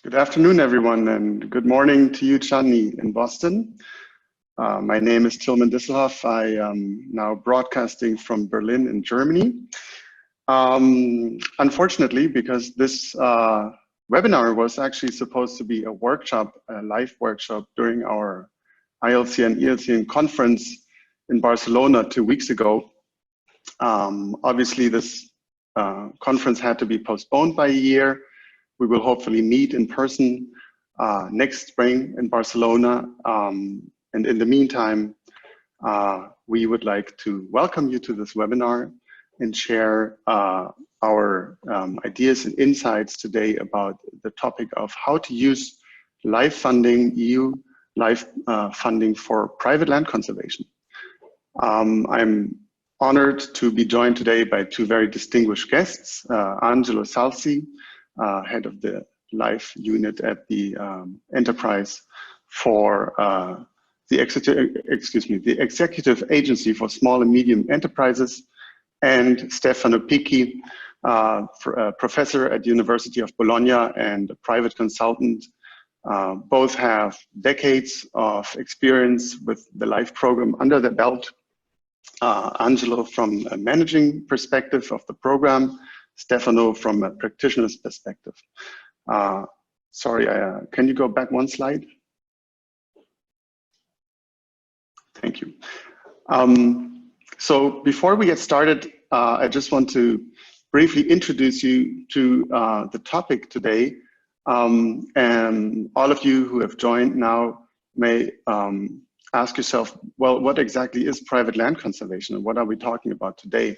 Good afternoon, everyone, and good morning to you, Chani, in Boston. My name is Tilman Disselhoff. I am now broadcasting from Berlin in Germany. Unfortunately, because this webinar was actually supposed to be a workshop, a live workshop during our ILCN, ELCN conference in Barcelona 2 weeks ago. Obviously, this conference had to be postponed by a year. We will hopefully meet in person next spring in Barcelona. And in the meantime, we would like to welcome you to this webinar and share our ideas and insights today about the topic of how to use LIFE funding, EU LIFE funding for private land conservation. I'm honored to be joined today by two very distinguished guests, Angelo Salsi, head of the LIFE unit at the Enterprise for the Executive Agency for Small and Medium Enterprises, and Stefano Picchi, professor at the University of Bologna and a private consultant. Both have decades of experience with the LIFE program under their belt. Angelo from a managing perspective of the program, Stefano from a practitioner's perspective. Sorry, can you go back one slide? Thank you. So before we get started, I just want to briefly introduce you to the topic today. And all of you who have joined now may ask yourself, well, what exactly is private land conservation and what are we talking about today?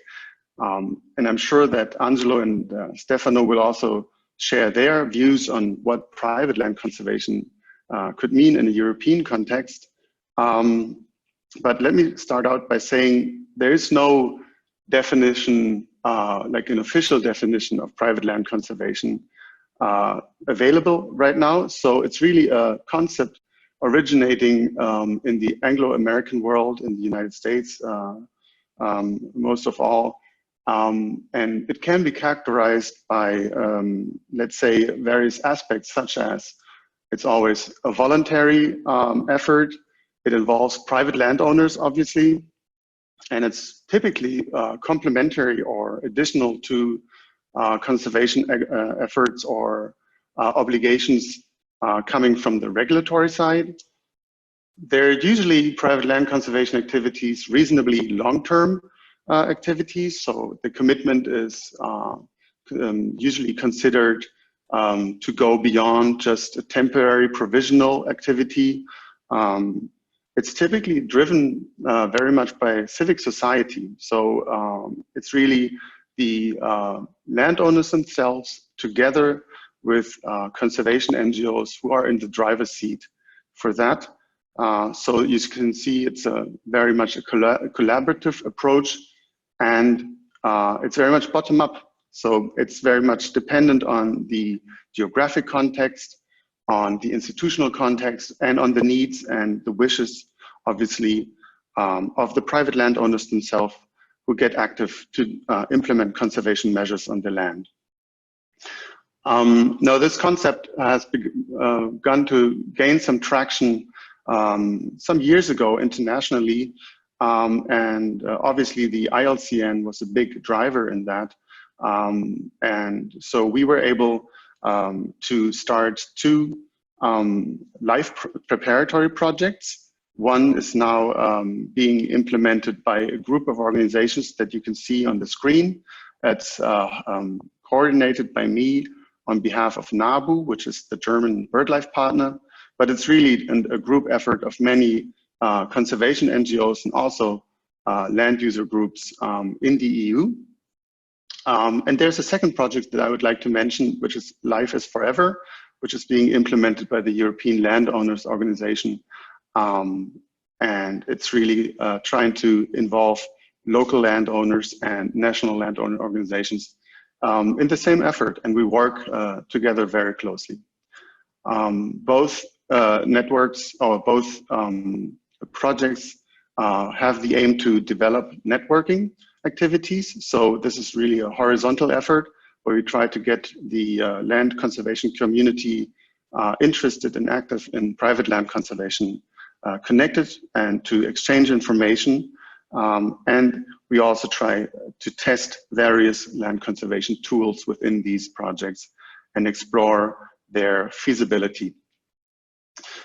And I'm sure that Angelo and Stefano will also share their views on what private land conservation could mean in a European context. But let me start out by saying there is no definition, like an official definition of private land conservation available right now. So it's really a concept originating in the Anglo-American world, in the United States, most of all. And it can be characterized by, let's say, various aspects, such as it's always a voluntary effort. It involves private landowners, obviously, and it's typically complementary or additional to conservation efforts or obligations coming from the regulatory side. They're usually private land conservation activities, reasonably long-term activities. So the commitment is usually considered to go beyond just a temporary provisional activity. It's typically driven very much by civic society. So it's really the landowners themselves together with conservation NGOs who are in the driver's seat for that. So you can see it's a very much a collaborative approach, and it's very much bottom up. So it's very much dependent on the geographic context, on the institutional context, and on the needs and the wishes, obviously, of the private landowners themselves who get active to implement conservation measures on the land. Now, this concept has begun to gain some traction some years ago internationally, and obviously the ILCN was a big driver in that. And so we were able to start two LIFE preparatory projects. One is now being implemented by a group of organizations that you can see on the screen. It's coordinated by me on behalf of NABU, which is the German BirdLife partner, but it's really a group effort of many conservation NGOs and also land user groups in the EU. And there's a second project that I would like to mention, which is Life is Forever, which is being implemented by the European Landowners Organization. And it's really trying to involve local landowners and national landowner organizations in the same effort, and we work together very closely. Both networks or both projects have the aim to develop networking activities. So this is really a horizontal effort where we try to get the land conservation community interested and active in private land conservation connected and to exchange information. And we also try to test various land conservation tools within these projects and explore their feasibility.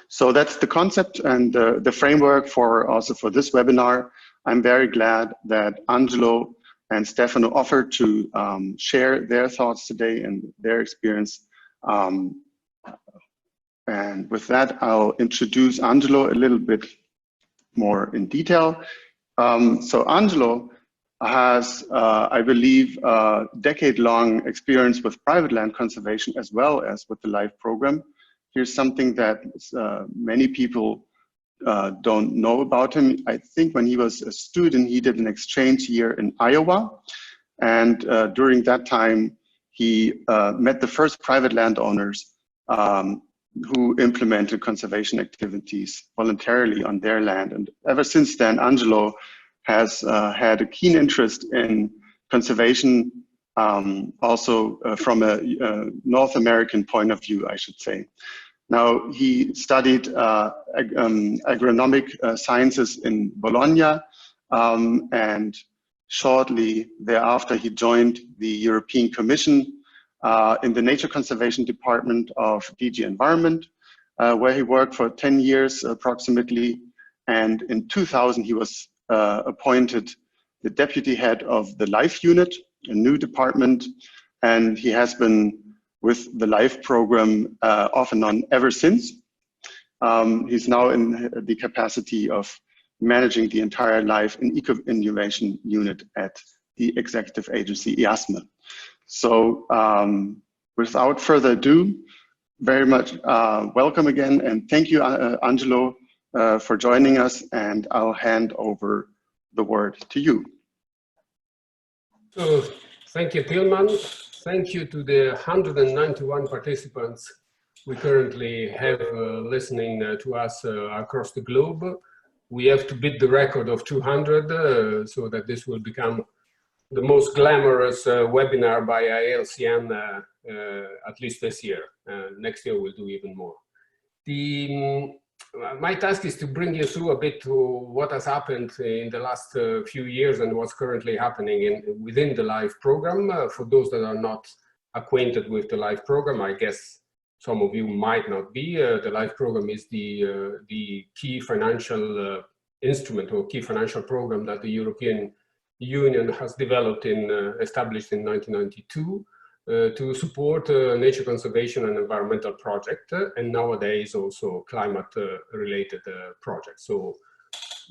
So that's the concept and the framework for also for this webinar. I'm very glad that Angelo and Stefano offered to share their thoughts today and their experience. And with that, I'll introduce Angelo a little bit more in detail. So Angelo has, I believe, a decade-long experience with private land conservation as well as with the LIFE program. Here's something that many people don't know about him. I think when he was a student, he did an exchange year in Iowa. And during that time, he met the first private landowners who implemented conservation activities voluntarily on their land. And ever since then, Angelo has had a keen interest in conservation, also from a North American point of view, I should say. Now, he studied agronomic sciences in Bologna, and shortly thereafter, he joined the European Commission in the Nature Conservation Department of DG Environment, where he worked for 10 years approximately. And in 2000, he was appointed the deputy head of the LIFE unit, a new department, and he has been with the LIFE program off and on ever since. He's now in the capacity of managing the entire LIFE and Eco Innovation unit at the executive agency IASME. So without further ado, very much welcome again, and thank you, Angelo, for joining us, and I'll hand over the word to you. So, thank you, Tilman. Thank you to the 191 participants we currently have listening to us across the globe. We have to beat the record of 200 so that this will become the most glamorous webinar by ILCN, at least this year. Next year we'll do even more. My task is to bring you through a bit to what has happened in the last few years and what's currently happening within the LIFE program. For those that are not acquainted with the LIFE program, I guess some of you might not be. The LIFE program is the key financial instrument or key financial program that the European Union has developed established in 1992 to support nature conservation and environmental projects, and nowadays also climate-related projects. So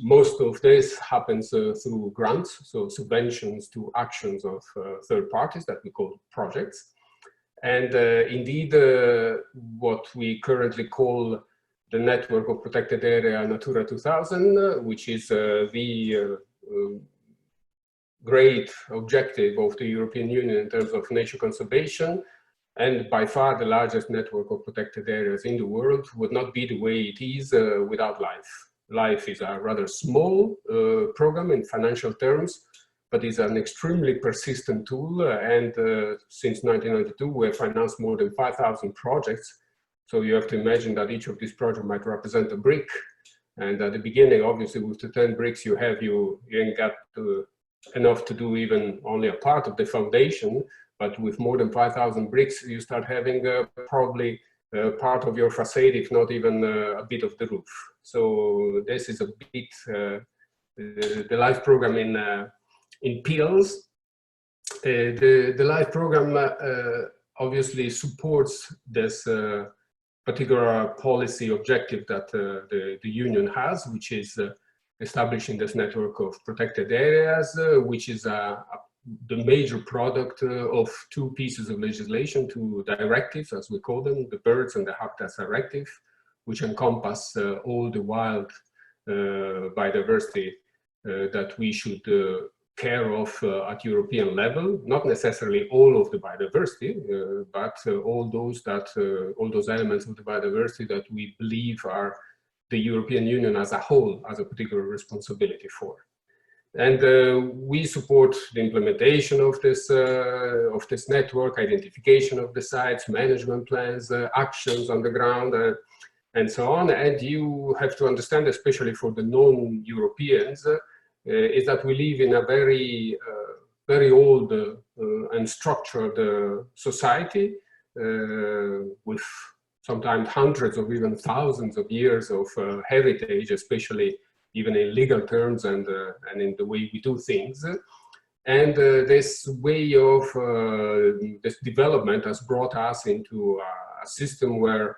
most of this happens through grants, so subventions to actions of third parties that we call projects. And indeed, what we currently call the Network of Protected Area Natura 2000, which is the great objective of the European Union in terms of nature conservation, and by far the largest network of protected areas in the world, would not be the way it is without LIFE. LIFE is a rather small program in financial terms, but is an extremely persistent tool, and since 1992 we have financed more than 5,000 projects. So you have to imagine that each of these projects might represent a brick, and at the beginning, obviously, with the 10 bricks you have, you ain't got enough to do even only a part of the foundation, but with more than 5,000 bricks, you start having probably part of your facade, if not even a bit of the roof. So this is a bit the LIFE program in pills. The LIFE program obviously supports this particular policy objective that the Union has, which is establishing this network of protected areas, which is the major product of two pieces of legislation, two directives, as we call them, the Birds and the Habitats Directive, which encompass all the wild biodiversity that we should care of at European level. Not necessarily all of the biodiversity, but all those elements of the biodiversity that we believe are the European Union as a whole has a particular responsibility for. And we support the implementation of this network, identification of the sites, management plans, actions on the ground, and so on. And you have to understand, especially for the non-Europeans, is that we live in a very, very old and structured society with sometimes hundreds or even thousands of years of heritage, especially even in legal terms and in the way we do things. And this way of this development has brought us into a system where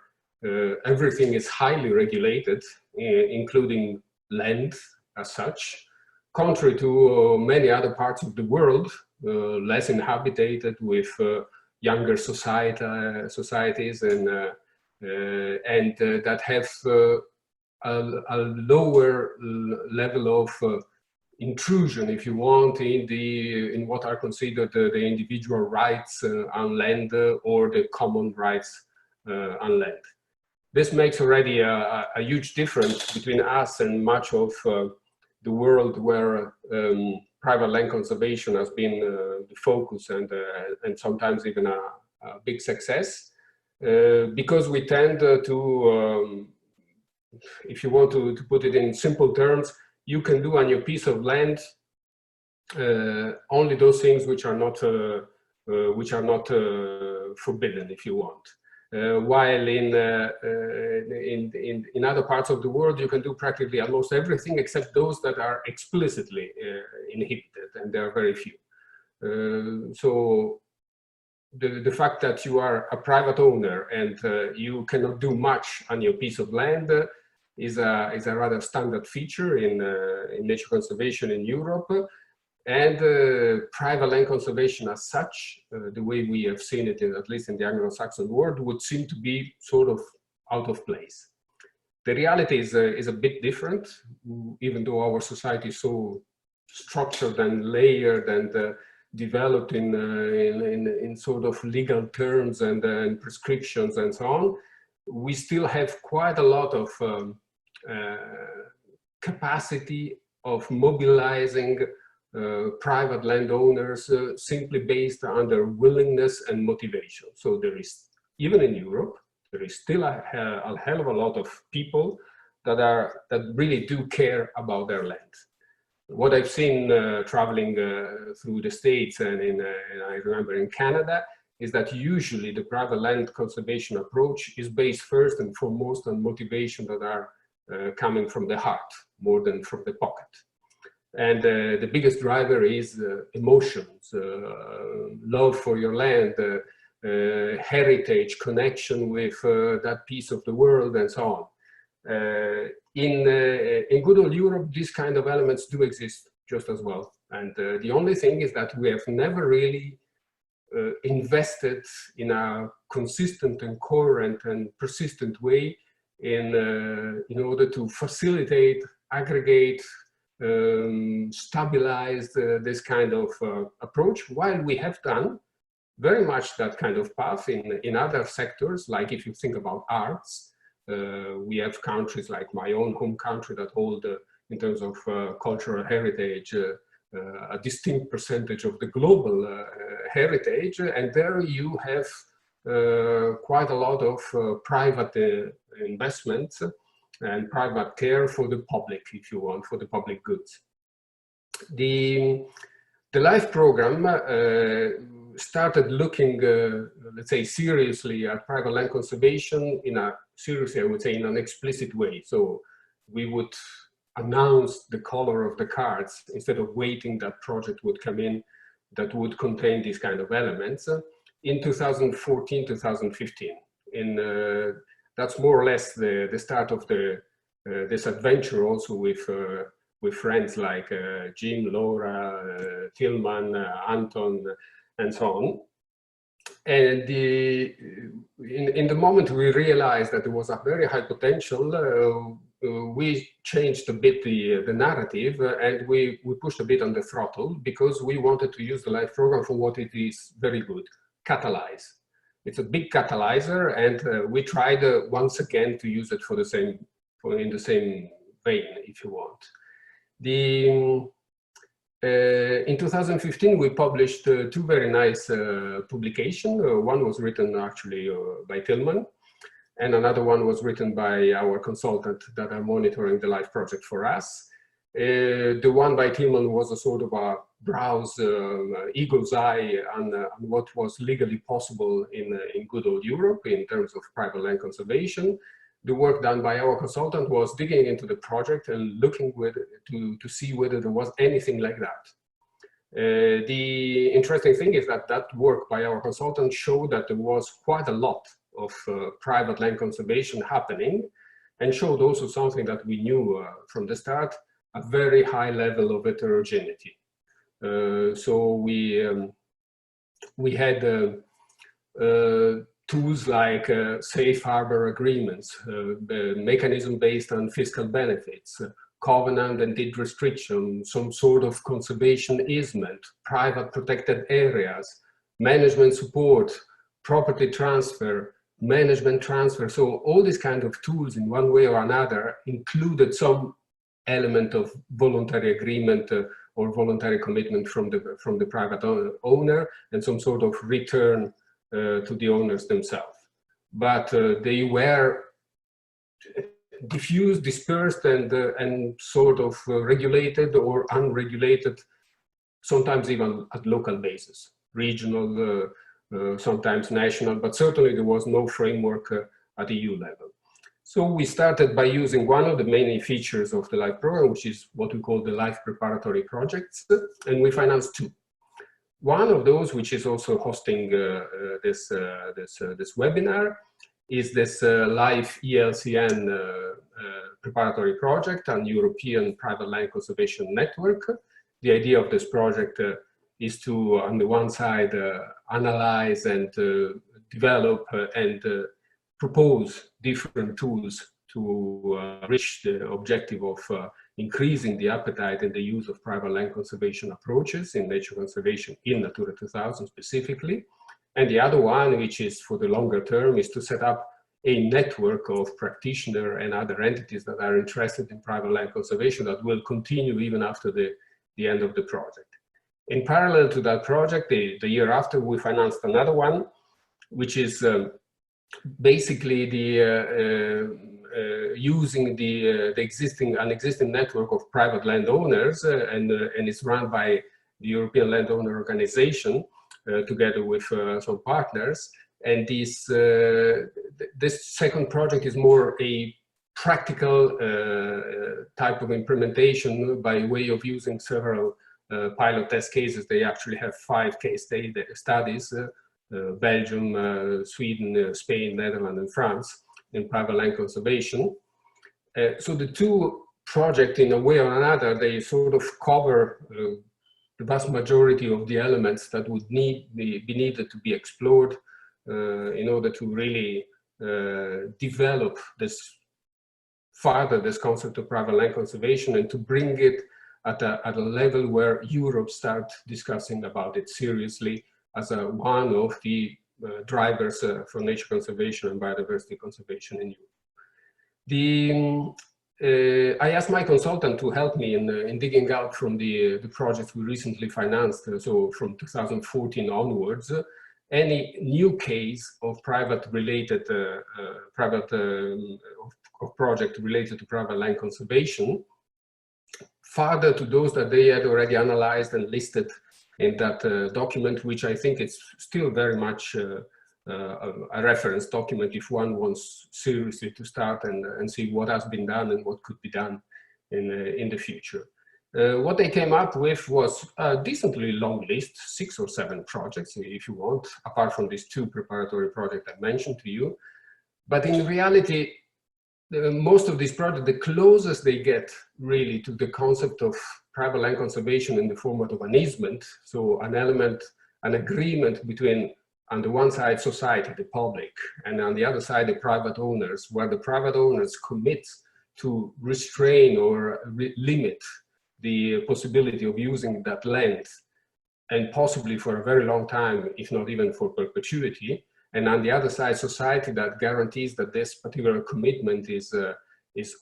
everything is highly regulated, including land as such, contrary to many other parts of the world, less inhabited, with younger societies and that have a lower level of intrusion, if you want, in what are considered the individual rights on land or the common rights on land. This makes already a huge difference between us and much of the world where private land conservation has been the focus and sometimes even a big success, because we tend to, if you want to put it in simple terms, you can do on your piece of land only those things which are not forbidden, if you want. While in other parts of the world, you can do practically almost everything except those that are explicitly inhibited, and there are very few. So the fact that you are a private owner and you cannot do much on your piece of land is a rather standard feature in nature conservation in Europe. And private land conservation as such, the way we have seen it, at least in the Anglo-Saxon world, would seem to be sort of out of place. The reality is a bit different, even though our society is so structured and layered and developed in sort of legal terms and prescriptions and so on. We still have quite a lot of capacity of mobilizing private landowners simply based on their willingness and motivation. So there is, even in Europe, there is still a hell of a lot of people that really do care about their land. What I've seen traveling through the States and I remember in Canada is that usually the private land conservation approach is based first and foremost on motivation that are coming from the heart more than from the pocket. And the biggest driver is emotions, love for your land, heritage, connection with that piece of the world, and so on. In good old Europe, these kind of elements do exist just as well. And the only thing is that we have never really invested in a consistent and coherent and persistent way in order to facilitate, aggregate, stabilize this kind of approach, while we have done very much that kind of path in other sectors. Like if you think about arts, we have countries like my own home country that hold, in terms of cultural heritage, a distinct percentage of the global heritage, and there you have quite a lot of private investments and private care for the public, if you want, for the public goods. The LIFE program started looking, let's say, seriously at private land conservation in a, seriously, I would say, in an explicit way. So we would announce the color of the cards instead of waiting that project would come in that would contain these kind of elements in 2014, 2015. That's more or less the start of this adventure, also with friends like Jim, Laura, Tillman, Anton, and so on. And in the moment we realized that there was a very high potential, we changed a bit the narrative, and we pushed a bit on the throttle, because we wanted to use the LIFE program for what it is very good: catalyze. It's a big catalyzer, and we tried once again to use it for the same, in the same vein, if you want. In 2015, we published two very nice publications. One was written actually by Tillman, and another one was written by our consultant that are monitoring the LIFE project for us. The one by Tillman was a sort of a browse, eagle's eye on what was legally possible in good old Europe in terms of private land conservation. The work done by our consultant was digging into the project and looking to see whether there was anything like that. The interesting thing is that that work by our consultant showed that there was quite a lot of private land conservation happening, and showed also something that we knew from the start, a very high level of heterogeneity. So we had tools like safe harbor agreements, mechanism based on fiscal benefits, covenant and deed restriction, some sort of conservation easement, private protected areas, management support, property transfer, management transfer. So all these kind of tools in one way or another included some element of voluntary agreement or voluntary commitment from the private owner and some sort of return to the owners themselves. But they were diffused, dispersed, and sort of regulated or unregulated, sometimes even at local basis, regional, sometimes national, but certainly there was no framework at the EU level. So we started by using one of the main features of the LIFE program, which is what we call the LIFE preparatory projects, and we financed two. One of those, which is also hosting this webinar, is this LIFE ELCN preparatory project on European Private Land Conservation Network. The idea of this project is to, on the one side, analyze and develop and propose different tools to reach the objective of increasing the appetite and the use of private land conservation approaches in nature conservation in Natura 2000 specifically. And the other one, which is for the longer term, is to set up a network of practitioners and other entities that are interested in private land conservation that will continue even after the end of the project. In parallel to that project, the year after, we financed another one, which is basically using an existing network of private landowners, and it's run by the European Landowner Organization together with some partners. And this second project is more a practical type of implementation by way of using several pilot test cases. They actually have 5 case studies, Belgium, Sweden, Spain, Netherlands, and France in private land conservation. So the two projects, in a way or another, they sort of cover the vast majority of the elements that would be needed to be explored in order to really develop this concept of private land conservation and to bring it at a level where Europe starts discussing about it seriously as one of the drivers for nature conservation and biodiversity conservation in Europe. I asked my consultant to help me in digging out from the projects we recently financed, so from 2014 onwards, any new case of project related to private land conservation, further to those that they had already analyzed and listed in that document, which I think is still very much a reference document if one wants seriously to start and see what has been done and what could be done in the future. What they came up with was a decently long list, 6 or 7 projects, if you want, apart from these 2 preparatory projects I mentioned to you. But in reality, most of these projects, the closest they get really to the concept of private land conservation in the format of an easement, so an element, an agreement between, on the one side, society, the public, and on the other side, the private owners, where the private owners commit to restrain or limit the possibility of using that land, and possibly for a very long time, if not even for perpetuity. And on the other side, society that guarantees that this particular commitment is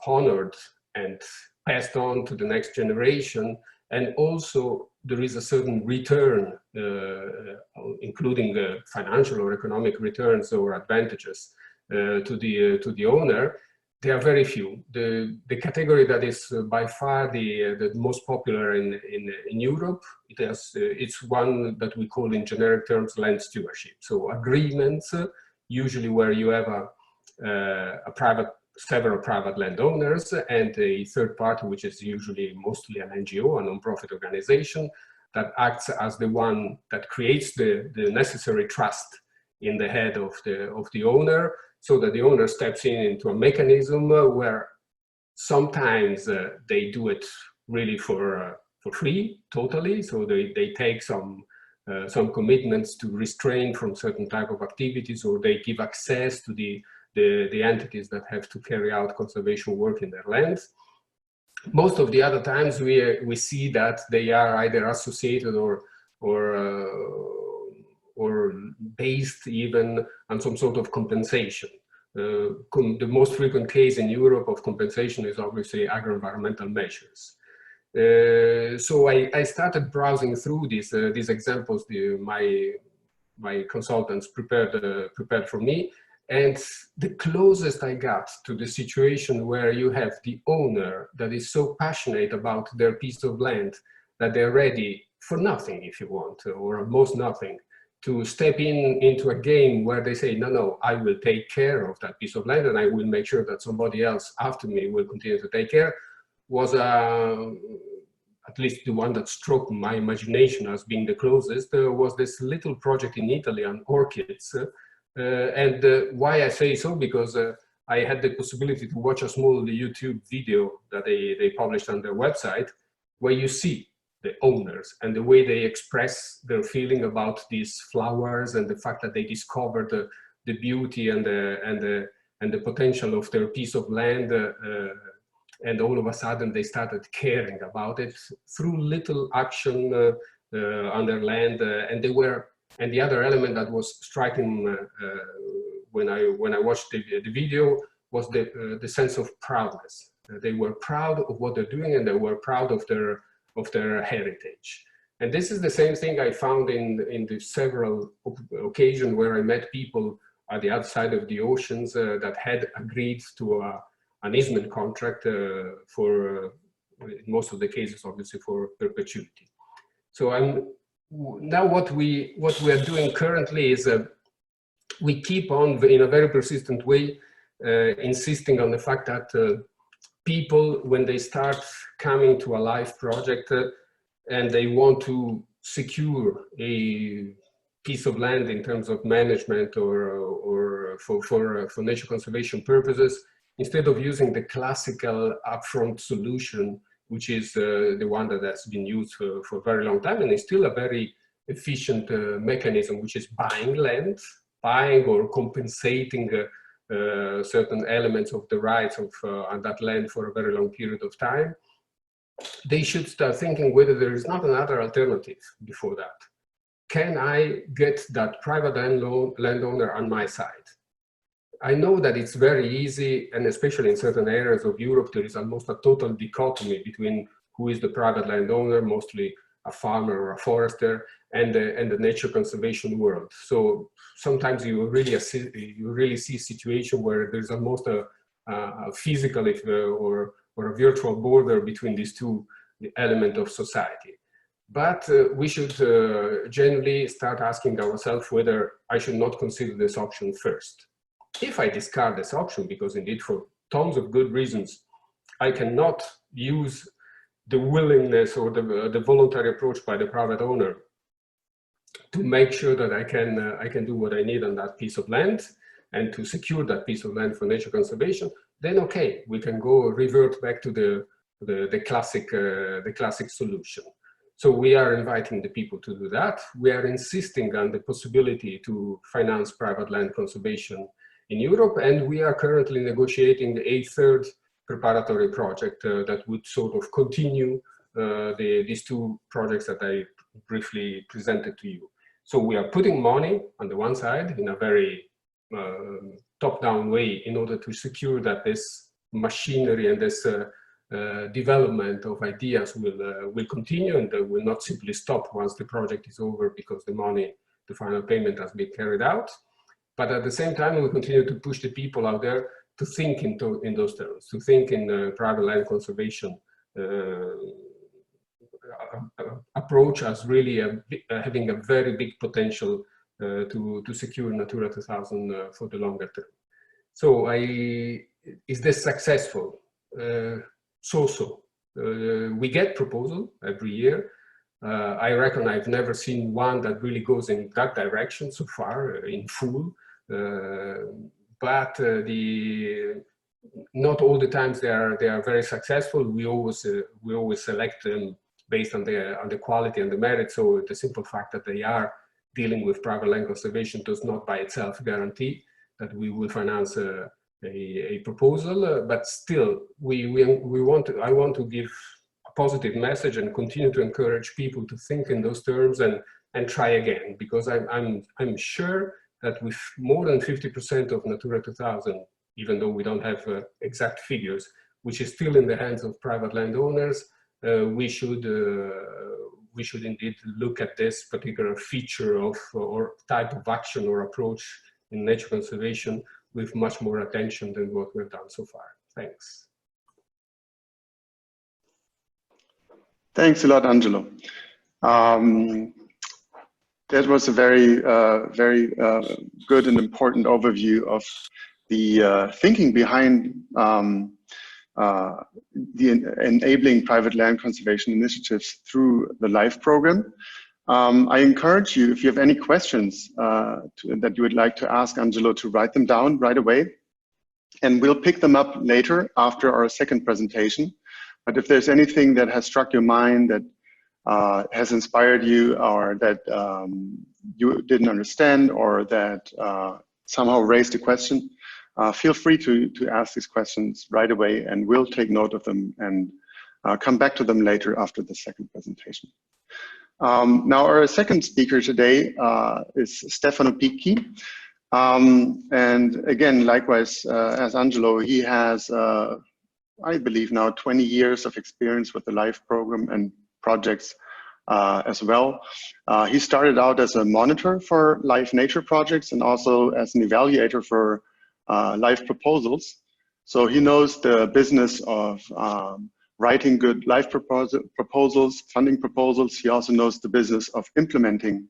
honored and passed on to the next generation, and also there is a certain return, including financial or economic returns or advantages to the owner, there are very few. The category that is by far the most popular in Europe, it's one that we call in generic terms land stewardship. So agreements, usually where you have several private landowners and a third party, which is usually mostly an NGO, a non-profit organization, that acts as the one that creates the necessary trust in the head of the owner, so that the owner steps into a mechanism where sometimes they do it really for free, totally. So they take some commitments to restrain from certain type of activities, or they give access to the entities that have to carry out conservation work in their lands. Most of the other times we see that they are either associated or based even on some sort of compensation. The most frequent case in Europe of compensation is obviously agro-environmental measures. So I started browsing through these examples my consultants prepared for me, and the closest I got to the situation where you have the owner that is so passionate about their piece of land that they're ready for nothing, if you want, or almost nothing, to step into a game where they say, no, I will take care of that piece of land and I will make sure that somebody else after me will continue to take care, was at least the one that struck my imagination as being the closest, was this little project in Italy on orchids. Why I say so, because I had the possibility to watch a small YouTube video that they published on their website, where you see the owners and the way they express their feeling about these flowers and the fact that they discovered the beauty and the potential of their piece of land, and all of a sudden they started caring about it through little action on their land, and the other element that was striking when I watched the video was the sense of proudness. They were proud of what they're doing, and they were proud of their heritage. And this is the same thing I found in the several occasions where I met people at the other side of the oceans that had agreed to an easement contract for, in most of the cases, obviously for perpetuity. So now what we are doing currently is we keep on, in a very persistent way, insisting on the fact that people, when they start coming to a live project and they want to secure a piece of land in terms of management or for nature conservation purposes, instead of using the classical upfront solution, which is the one that has been used for a very long time and is still a very efficient mechanism, which is buying land, buying or compensating certain elements of the rights on that land for a very long period of time. They should start thinking whether there is not another alternative before that. Can I get that private landowner on my side? I know that it's very easy, and especially in certain areas of Europe, there is almost a total dichotomy between who is the private landowner, mostly a farmer or a forester, and the nature conservation world. So sometimes you really see a situation where there's almost a physical or a virtual border between these two elements of society. But we should generally start asking ourselves whether I should not consider this option first. If I discard this option, because indeed for tons of good reasons, I cannot use the willingness or the voluntary approach by the private owner to make sure that I can do what I need on that piece of land and to secure that piece of land for nature conservation, then okay, we can go revert back to the classic solution. So we are inviting the people to do that. We are insisting on the possibility to finance private land conservation in Europe, and we are currently negotiating a third preparatory project that would sort of continue these two projects that I briefly presented to you. So we are putting money on the one side in a very top-down way in order to secure that this machinery and this development of ideas will continue, and will not simply stop once the project is over because the money, the final payment has been carried out. But at the same time, we continue to push the people out there to think in those terms, to think in private land conservation approach as really having a very big potential to secure Natura 2000 for the longer term. So is this successful? So-so. We get proposal every year. I reckon I've never seen one that really goes in that direction so far in full. But not all the times they are very successful. We always select them based on the quality and the merit. So the simple fact that they are dealing with private land conservation does not by itself guarantee that we will finance a proposal. But still, I want to give a positive message and continue to encourage people to think in those terms and try again, because I'm sure that with more than 50% of Natura 2000, even though we don't have exact figures, which is still in the hands of private landowners, we should indeed look at this particular feature of or type of action or approach in nature conservation with much more attention than what we've done so far. Thanks. Thanks a lot, Angelo. That was a very good and important overview of the thinking behind the enabling private land conservation initiatives through the LIFE program. I encourage you, if you have any questions that you would like to ask Angelo, to write them down right away, and we'll pick them up later after our second presentation. But if there's anything that has struck your mind, that has inspired you, or that you didn't understand, or that somehow raised a question, feel free to ask these questions right away, and we'll take note of them and come back to them later after the second presentation. Now, our second speaker today is Stefano Picchi. And again, likewise, as Angelo, he has, I believe now, 20 years of experience with the LIFE program and projects as well. He started out as a monitor for LIFE nature projects and also as an evaluator for LIFE proposals. So he knows the business of writing good LIFE proposals, funding proposals. He also knows the business of implementing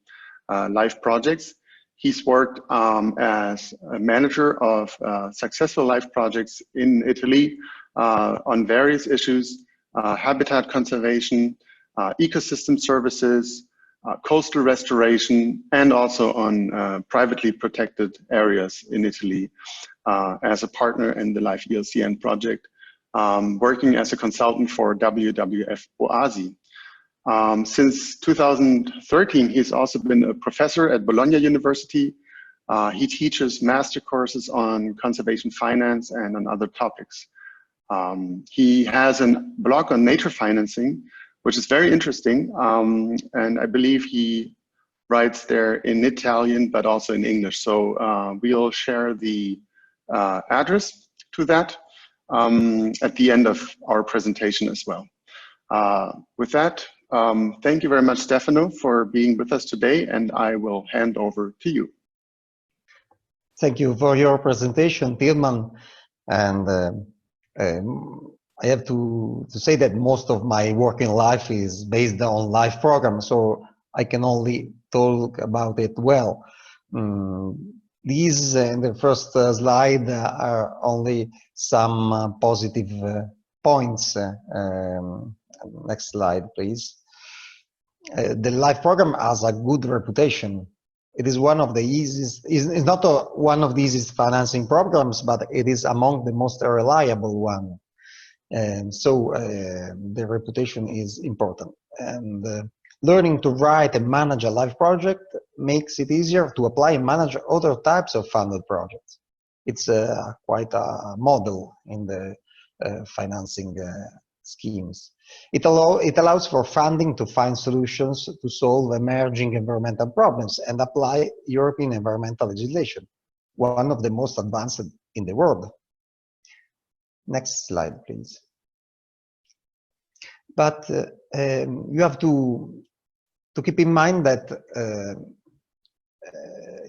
LIFE projects. He's worked as a manager of successful LIFE projects in Italy on various issues, habitat conservation, ecosystem services, coastal restoration, and also on privately protected areas in Italy as a partner in the LIFE ELCN project, working as a consultant for WWF OASI. Since 2013, he's also been a professor at Bologna University. He teaches master courses on conservation finance and on other topics. He has a blog on nature financing, which is very interesting. And I believe he writes there in Italian, but also in English. So we'll share the address to that at the end of our presentation as well. With that, thank you very much, Stefano, for being with us today, and I will hand over to you. Thank you for your presentation, Tilman. And I have to say that most of my working life is based on LIFE program, so I can only talk about it well. These in the first slide are only some positive points. Next slide, please. The LIFE program has a good reputation. It is one of the easiest, it's not one of the easiest financing programs, but it is among the most reliable one. And so the reputation is important. And learning to write and manage a LIFE project makes it easier to apply and manage other types of funded projects. It's quite a model in the financing schemes. It allows for funding to find solutions to solve emerging environmental problems and apply European environmental legislation, one of the most advanced in the world. Next slide, please. But you have to keep in mind that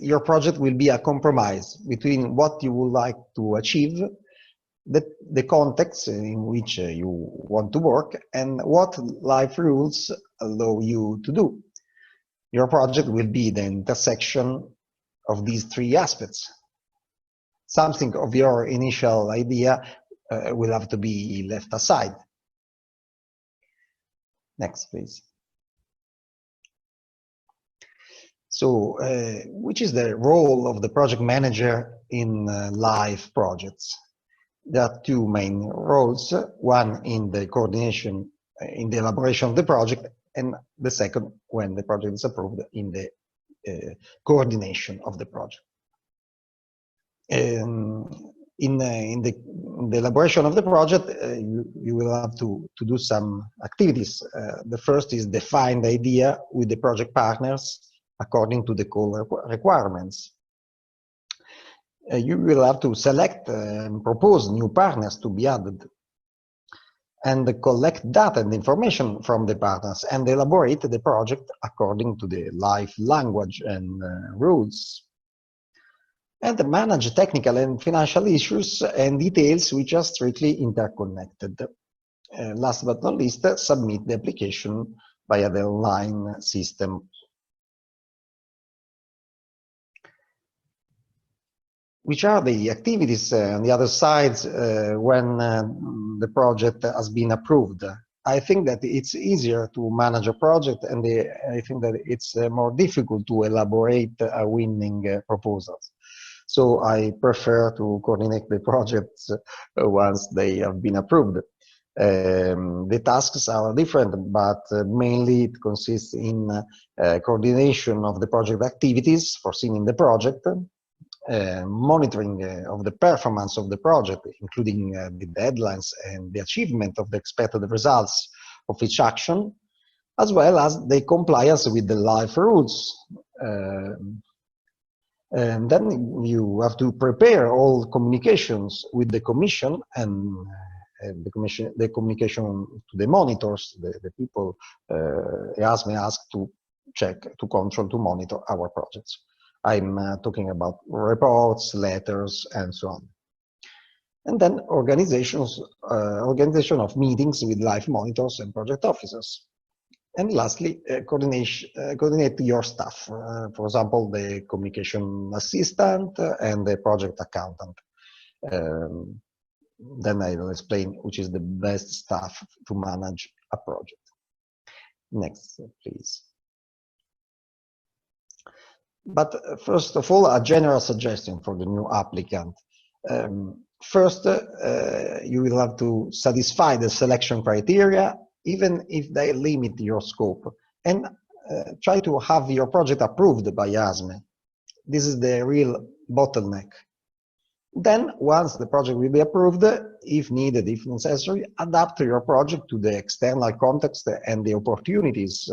your project will be a compromise between what you would like to achieve, the context in which you want to work, and what life rules allow you to do. Your project will be the intersection of these three aspects. Something of your initial idea will have to be left aside. Next, please. So, which is the role of the project manager in live projects? There are two main roles, one in the coordination, in the elaboration of the project, and the second, when the project is approved, in the coordination of the project. In the elaboration of the project, you will have to do some activities. The first is define the idea with the project partners according to the core requirements. You will have to select and propose new partners to be added, and collect data and information from the partners, and elaborate the project according to the live language and rules. And manage technical and financial issues and details which are strictly interconnected. Last but not least, submit the application via the online system. Which are the activities on the other side when the project has been approved? I think that it's easier to manage a project, and I think that it's more difficult to elaborate a winning proposals. So I prefer to coordinate the projects once they have been approved. The tasks are different, but mainly it consists in coordination of the project activities foreseen in the project, monitoring of the performance of the project, including the deadlines and the achievement of the expected results of each action, as well as the compliance with the live rules. And then you have to prepare all communications with the Commission, and the communication to the monitors, the people EASME asked to check, to control, to monitor our projects. I'm talking about reports, letters, and so on. And then organization of meetings with live monitors and project officers. And lastly, coordinate your staff, for example, the communication assistant and the project accountant. Then I will explain which is the best staff to manage a project. Next, please. But first of all, a general suggestion for the new applicant. First, you will have to satisfy the selection criteria, even if they limit your scope, and try to have your project approved by EASME. This is the real bottleneck. Then, once the project will be approved, if needed, if necessary, adapt your project to the external context and the opportunities,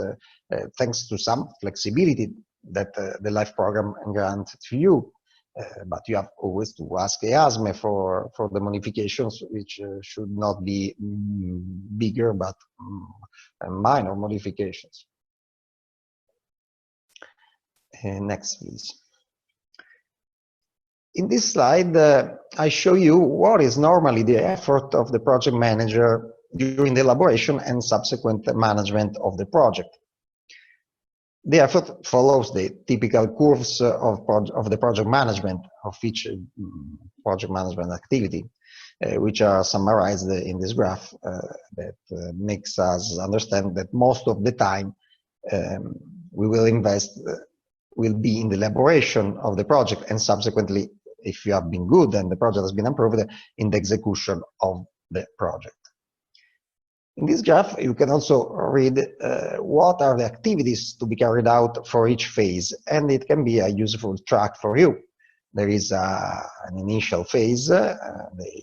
thanks to some flexibility that the LIFE program grants to you. But you have always to ask EASME for the modifications, which should not be bigger, but minor modifications. Next, please. In this slide, I show you what is normally the effort of the project manager during the elaboration and subsequent management of the project. The effort follows the typical curves of the project management, of each project management activity, which are summarized in this graph that makes us understand that most of the time we will invest will be in the elaboration of the project, and subsequently, if you have been good and the project has been approved, in the execution of the project. In this graph, you can also read what are the activities to be carried out for each phase, and it can be a useful track for you. There is an initial phase, the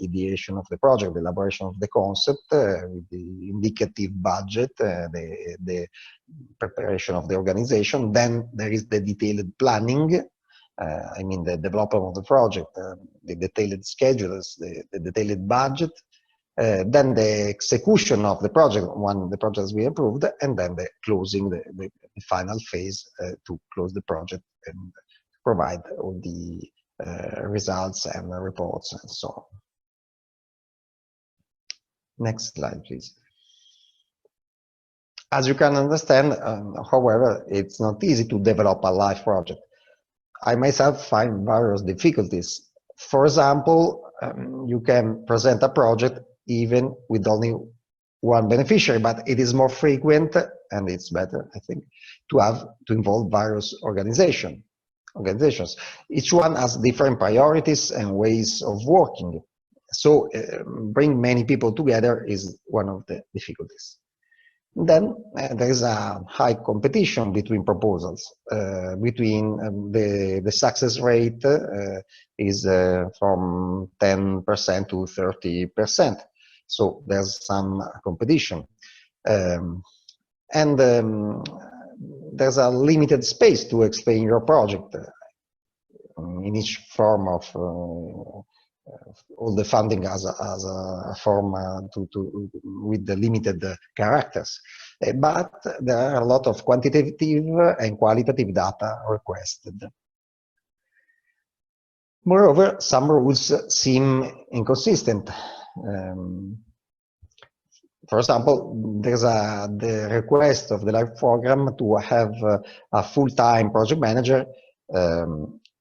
ideation of the project, the elaboration of the concept, with the indicative budget, the preparation of the organization. Then there is the detailed planning, I mean the development of the project, the detailed schedules, the detailed budget, then the execution of the project when the project has been approved, and then the closing, the final phase to close the project and provide all the results and reports and so on. Next slide, please. As you can understand, however, it's not easy to develop a live project. I myself find various difficulties. For example, you can present a project even with only one beneficiary, but it is more frequent, and it's better, I think, to involve various organizations. Each one has different priorities and ways of working. So bring many people together is one of the difficulties. Then there is a high competition between proposals. The success rate is from 10% to 30%. So there's some competition. There's a limited space to explain your project in each form of all the funding has a form with the limited characters. But there are a lot of quantitative and qualitative data requested. Moreover, some rules seem inconsistent. For example, there's the request of the LIFE program to have a full-time project manager,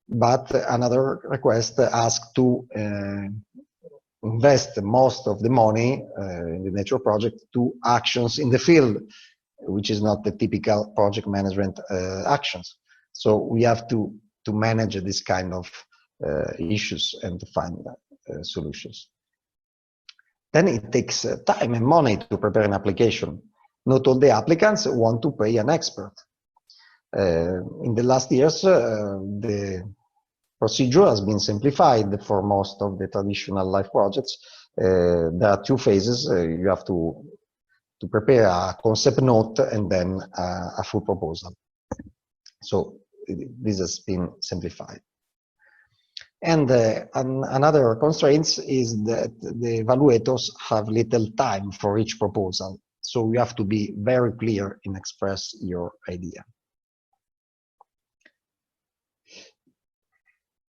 but another request asks to invest most of the money in the nature project to actions in the field, which is not the typical project management actions. So we have to manage this kind of issues and to find solutions. Then it takes time and money to prepare an application. Not all the applicants want to pay an expert. In the last years, the procedure has been simplified for most of the traditional life projects. There are two phases. You have to prepare a concept note and then a full proposal. So this has been simplified. And another constraint is that the evaluators have little time for each proposal. So you have to be very clear and express your idea.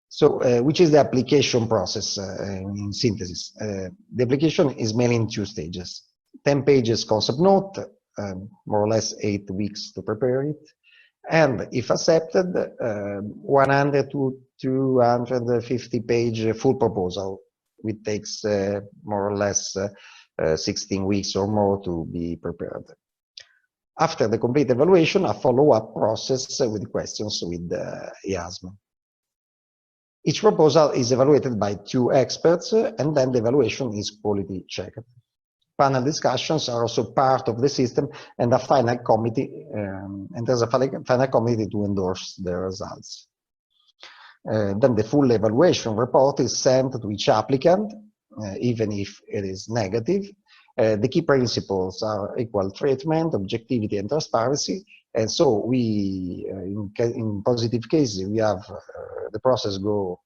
So which is the application process in synthesis? The application is mainly in two stages. 10 pages concept note, more or less 8 weeks to prepare it. And if accepted, 100 to 250 page full proposal, which takes more or less 16 weeks or more to be prepared. After the complete evaluation, a follow-up process with questions with EASM. Each proposal is evaluated by 2 experts, and then the evaluation is quality checked. Panel discussions are also part of the system, and a final committee, and there's a final committee to endorse the results. Then the full evaluation report is sent to each applicant, even if it is negative. The key principles are equal treatment, objectivity, and transparency. And so we, in positive cases, we have the process go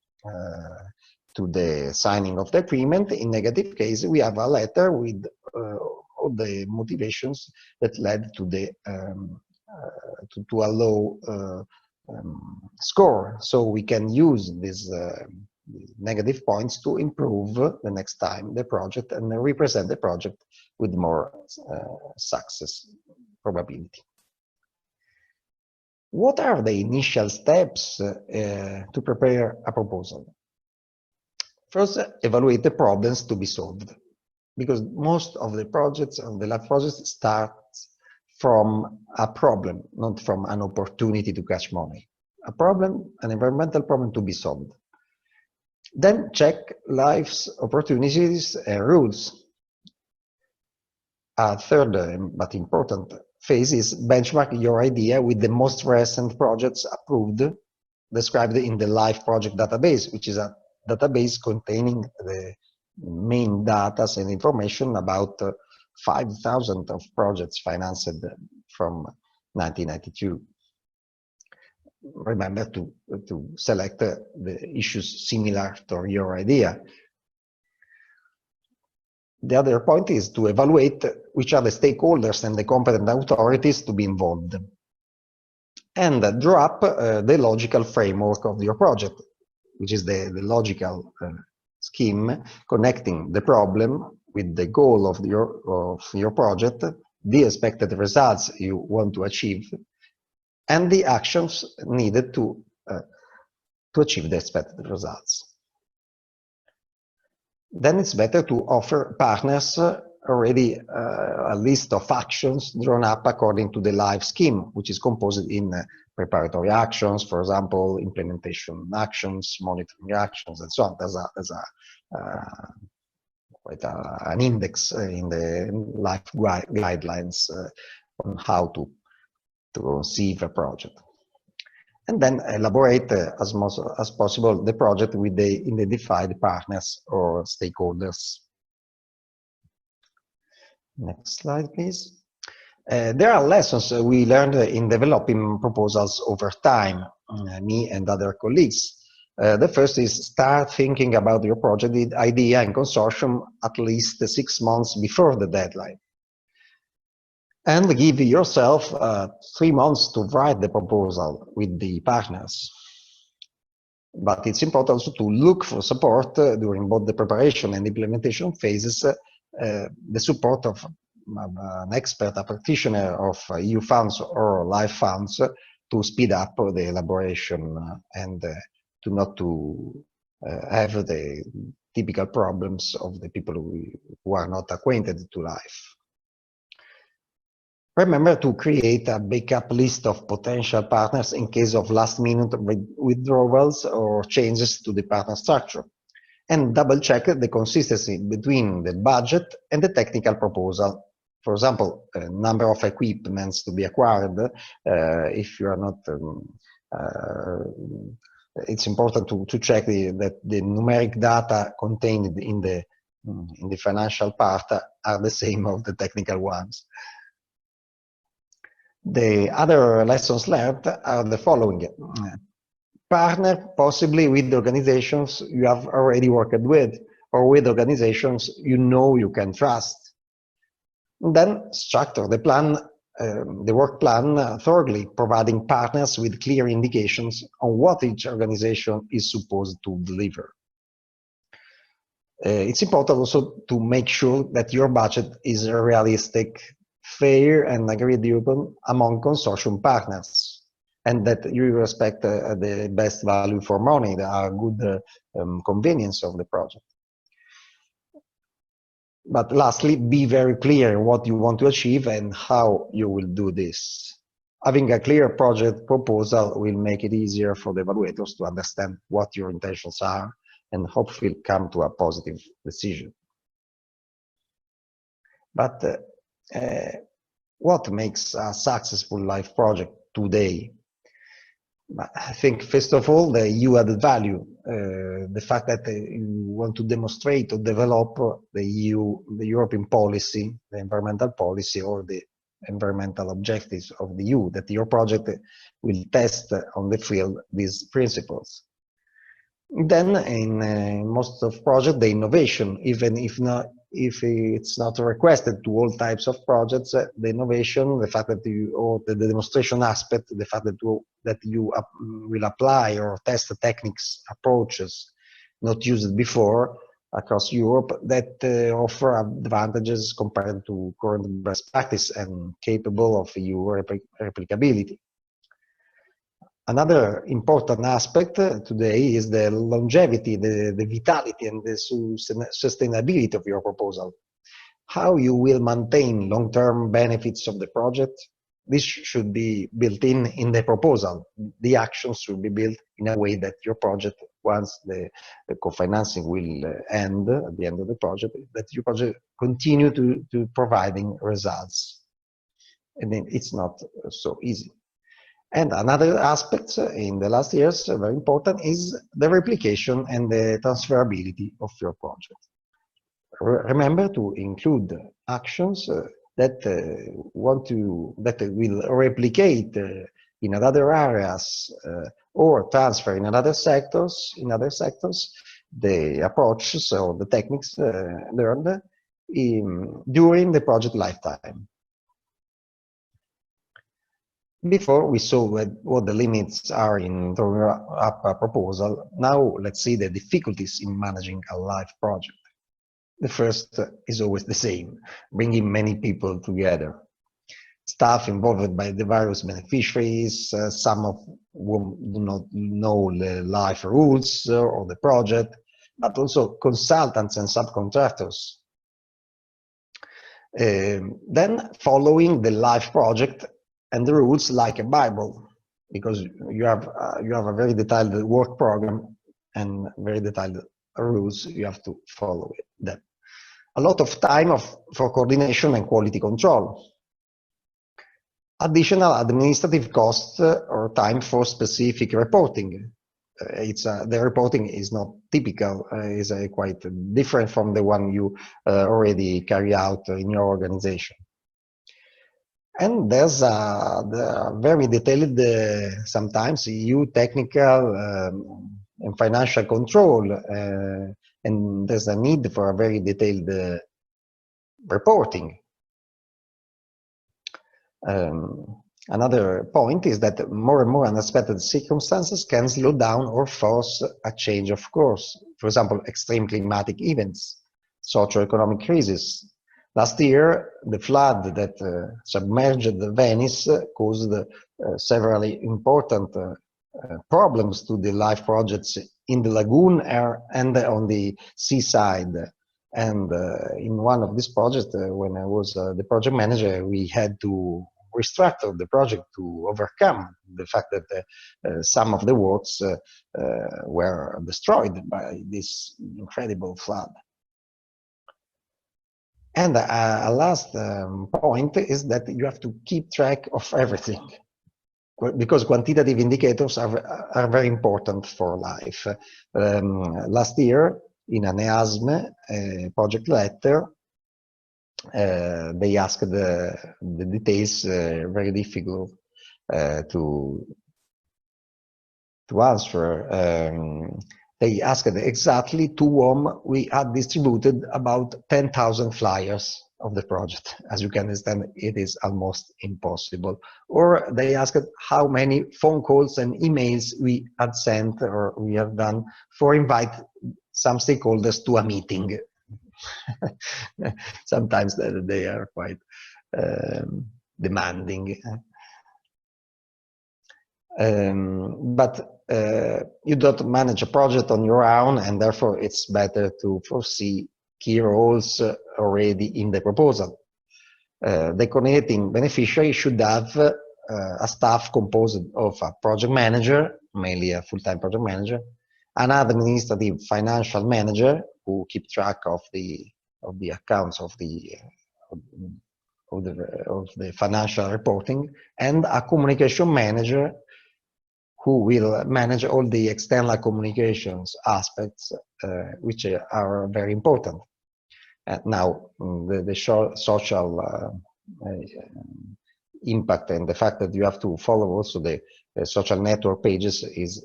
to the signing of the agreement. In negative case, we have a letter with all the motivations that led to the to a low score. So we can use these negative points to improve the next time the project and represent the project with more success probability. What are the initial steps to prepare a proposal? First, evaluate the problems to be solved, because most of the projects, of the life projects, start from a problem, not from an opportunity to catch money. A problem, an environmental problem to be solved. Then check life's opportunities and rules. A third but important phase is benchmark your idea with the most recent projects approved, described in the Life Project database, which is a database containing the main data and information about 5,000 of projects financed from 1992. Remember to select the issues similar to your idea. the other point is to evaluate which are the stakeholders and the competent authorities to be involved, and draw up the logical framework of your project, which is the logical scheme connecting the problem with the goal of your project, the expected results you want to achieve, and the actions needed to achieve the expected results. Then it's better to offer partners already a list of actions drawn up according to the live scheme, which is composed in preparatory actions, for example, implementation actions, monitoring actions, and so on. There's quite an index in the life guidelines on how to conceive a project. And then elaborate as much as possible the project with the identified partners or stakeholders. Next slide, please. There are lessons we learned in developing proposals over time, me and other colleagues. The first is start thinking about your project idea and consortium at least 6 months before the deadline. And give yourself 3 months to write the proposal with the partners. But it's important also to look for support during both the preparation and implementation phases, the support of an expert, a practitioner of EU funds or life funds to speed up the elaboration and to not to have the typical problems of the people who are not acquainted to life. Remember to create a backup list of potential partners in case of last-minute withdrawals or changes to the partner structure. And double-check the consistency between the budget and the technical proposal. For example, number of equipments to be acquired. If you are not, it's important to check that the numeric data contained in the financial part are the same of the technical ones. The other lessons learned are the following. Partner possibly with organizations you have already worked with, or with organizations you know you can trust. Then structure the plan, the work plan thoroughly, providing partners with clear indications on what each organization is supposed to deliver. It's important also to make sure that your budget is realistic, fair, and agreed upon among consortium partners, and that you respect the best value for money, the good convenience of the project. But lastly, be very clear what you want to achieve and how you will do this. Having a clear project proposal will make it easier for the evaluators to understand what your intentions are and hopefully come to a positive decision. But what makes a successful life project today? I think, first of all, the EU added value, the fact that you want to demonstrate or develop the European policy, the environmental policy, or the environmental objectives of the EU, that your project will test on the field these principles. Then, in most of projects, the innovation, even if it's not requested to all types of projects, the innovation, the fact that or the demonstration aspect, the fact that you will apply or test the techniques, approaches not used before across Europe, that offer advantages compared to current best practice and capable of EU replicability. Another important aspect today is the longevity, the vitality, and the sustainability of your proposal. How you will maintain long-term benefits of the project. This should be built in the proposal. The actions should be built in a way that your project, once the co-financing will end at the end of the project, that your project continue to providing results. And then it's not so easy. And another aspect in the last years, very important, is the replication and the transferability of your project. Remember to include actions that will replicate in other areas or transfer in other sectors, the approaches or the techniques learned, during the project lifetime. Before we saw what the limits are in drawing up a proposal, now let's see the difficulties in managing a live project. The first is always the same, bringing many people together. Staff involved by the various beneficiaries, some of whom do not know the live rules or the project, but also consultants and subcontractors. Then following the live project and the rules like a Bible, because you have a very detailed work program and very detailed rules you have to follow them. A lot of time for coordination and quality control. Additional administrative costs or time for specific reporting. The reporting is not typical, is quite different from the one you already carry out in your organization. And there's the very detailed, sometimes EU technical and financial control, and there's a need for a very detailed reporting. Another point is that more and more unexpected circumstances can slow down or force a change of course. For example, extreme climatic events, socio-economic crisis. Last year, the flood that submerged Venice caused several important problems to the live projects in the lagoon and on the seaside. And in one of these projects, when I was the project manager, we had to restructure the project to overcome the fact that some of the works were destroyed by this incredible flood. And a last point is that you have to keep track of everything, because quantitative indicators are very important for life. Last year, in an EASM project letter, they asked the details, very difficult to answer. They asked exactly to whom we had distributed about 10,000 flyers of the project. As you can understand, it is almost impossible. Or they asked how many phone calls and emails we had sent or we have done for invite some stakeholders to a meeting. Sometimes they are quite demanding. But you don't manage a project on your own, and therefore it's better to foresee key roles already in the proposal. The coordinating beneficiary should have a staff composed of a project manager, mainly a full-time project manager, an administrative financial manager who keep track of the accounts of the financial reporting, and a communication manager who will manage all the external communications aspects, which are very important. Now, the social impact and the fact that you have to follow also the social network pages is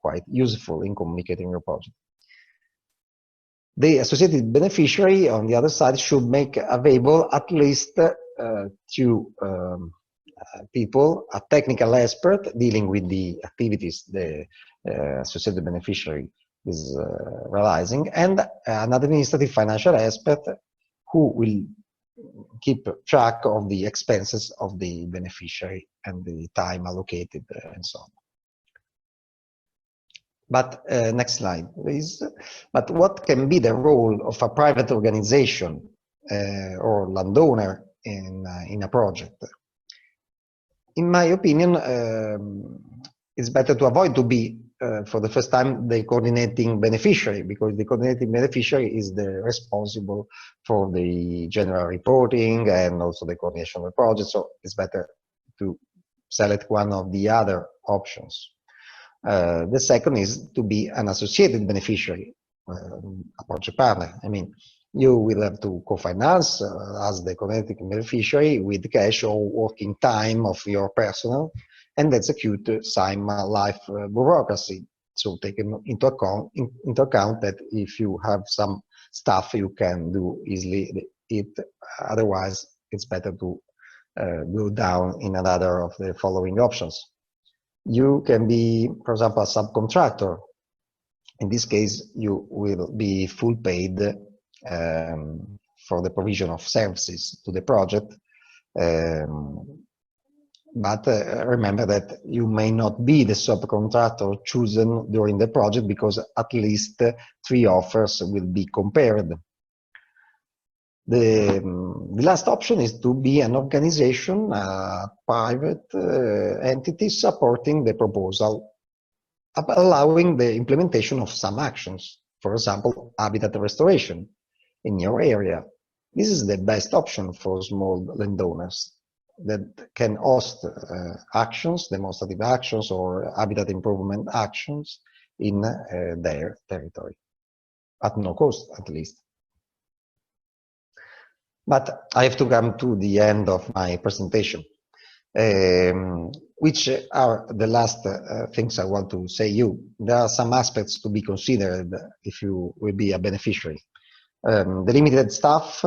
quite useful in communicating your project. The associated beneficiary, on the other side, should make available at least two people, a technical expert dealing with the activities the associated beneficiary is realizing, and an administrative financial expert who will keep track of the expenses of the beneficiary and the time allocated and so on. But next slide, please. But what can be the role of a private organization or landowner in a project? In my opinion, it's better to avoid to be, for the first time, the coordinating beneficiary, because the coordinating beneficiary is the responsible for the general reporting and also the coordination of the project. So it's better to select one of the other options. The second is to be an associated beneficiary, a project partner. I mean, you will have to co-finance as the coordinating beneficiary with cash or working time of your personnel and execute some life bureaucracy. So taking into account that if you have some stuff you can do easily it. Otherwise, it's better to go down in another of the following options. You can be, for example, a subcontractor. In this case, you will be full paid for the provision of services to the project. But remember that you may not be the subcontractor chosen during the project, because at least 3 offers will be compared. The last option is to be an organization, a private entity supporting the proposal, allowing the implementation of some actions, for example, habitat restoration in your area. This is the best option for small landowners that can host actions, demonstrative actions, or habitat improvement actions in their territory, at no cost, at least. But I have to come to the end of my presentation, which are the last things I want to say you. There are some aspects to be considered if you will be a beneficiary. The limited staff,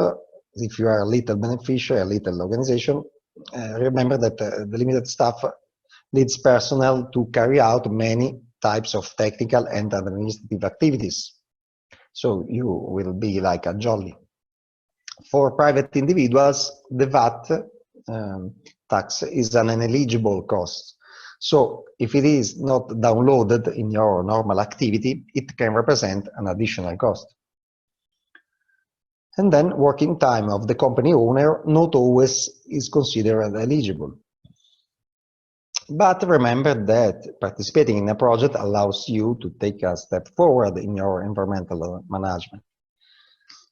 if you are a little beneficiary, a little organization, remember that the limited staff needs personnel to carry out many types of technical and administrative activities. So you will be like a jolly. For private individuals, the VAT tax is an ineligible cost. So if it is not downloaded in your normal activity, it can represent an additional cost. And then working time of the company owner not always is considered eligible. But remember that participating in a project allows you to take a step forward in your environmental management.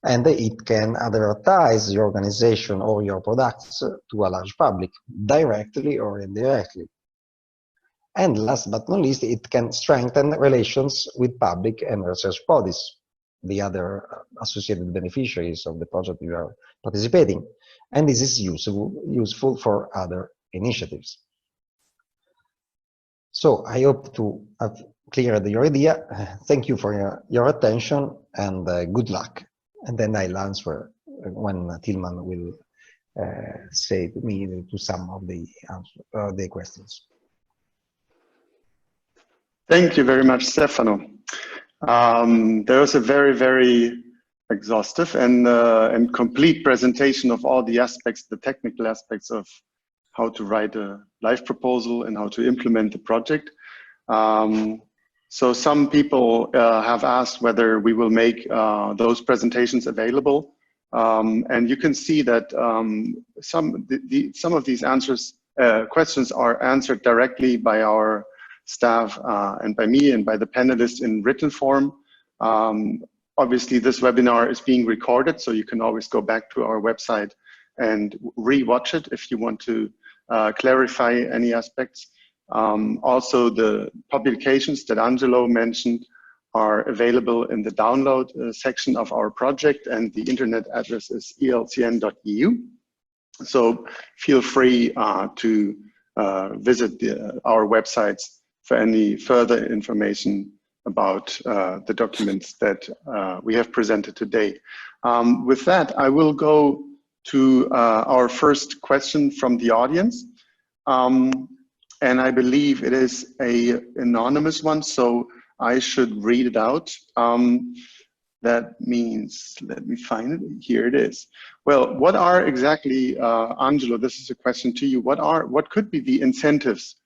And it can advertise your organization or your products to a large public, directly or indirectly. And last but not least, it can strengthen relations with public and research bodies, the other associated beneficiaries of the project you are participating. And this is useful for other initiatives. So I hope to have cleared your idea. Thank you for your attention, and good luck. And then I'll answer when Tilman will say to me to some of the questions. Thank you very much, Stefano. There was a very, very exhaustive and complete presentation of all the aspects, the technical aspects of how to write a live proposal and how to implement the project. So some people have asked whether we will make those presentations available. And you can see that some of these questions are answered directly by our staff and by me and by the panelists in written form. Obviously, this webinar is being recorded, so you can always go back to our website and re-watch it if you want to clarify any aspects. Also, the publications that Angelo mentioned are available in the download section of our project, and the internet address is elcn.eu. So feel free to visit our websites for any further information about the documents that we have presented today. With that, I will go to our first question from the audience. And I believe it is an anonymous one, so I should read it out. That means, let me find it, here it is. Well, what are exactly, Angelo, this is a question to you, what could be the incentives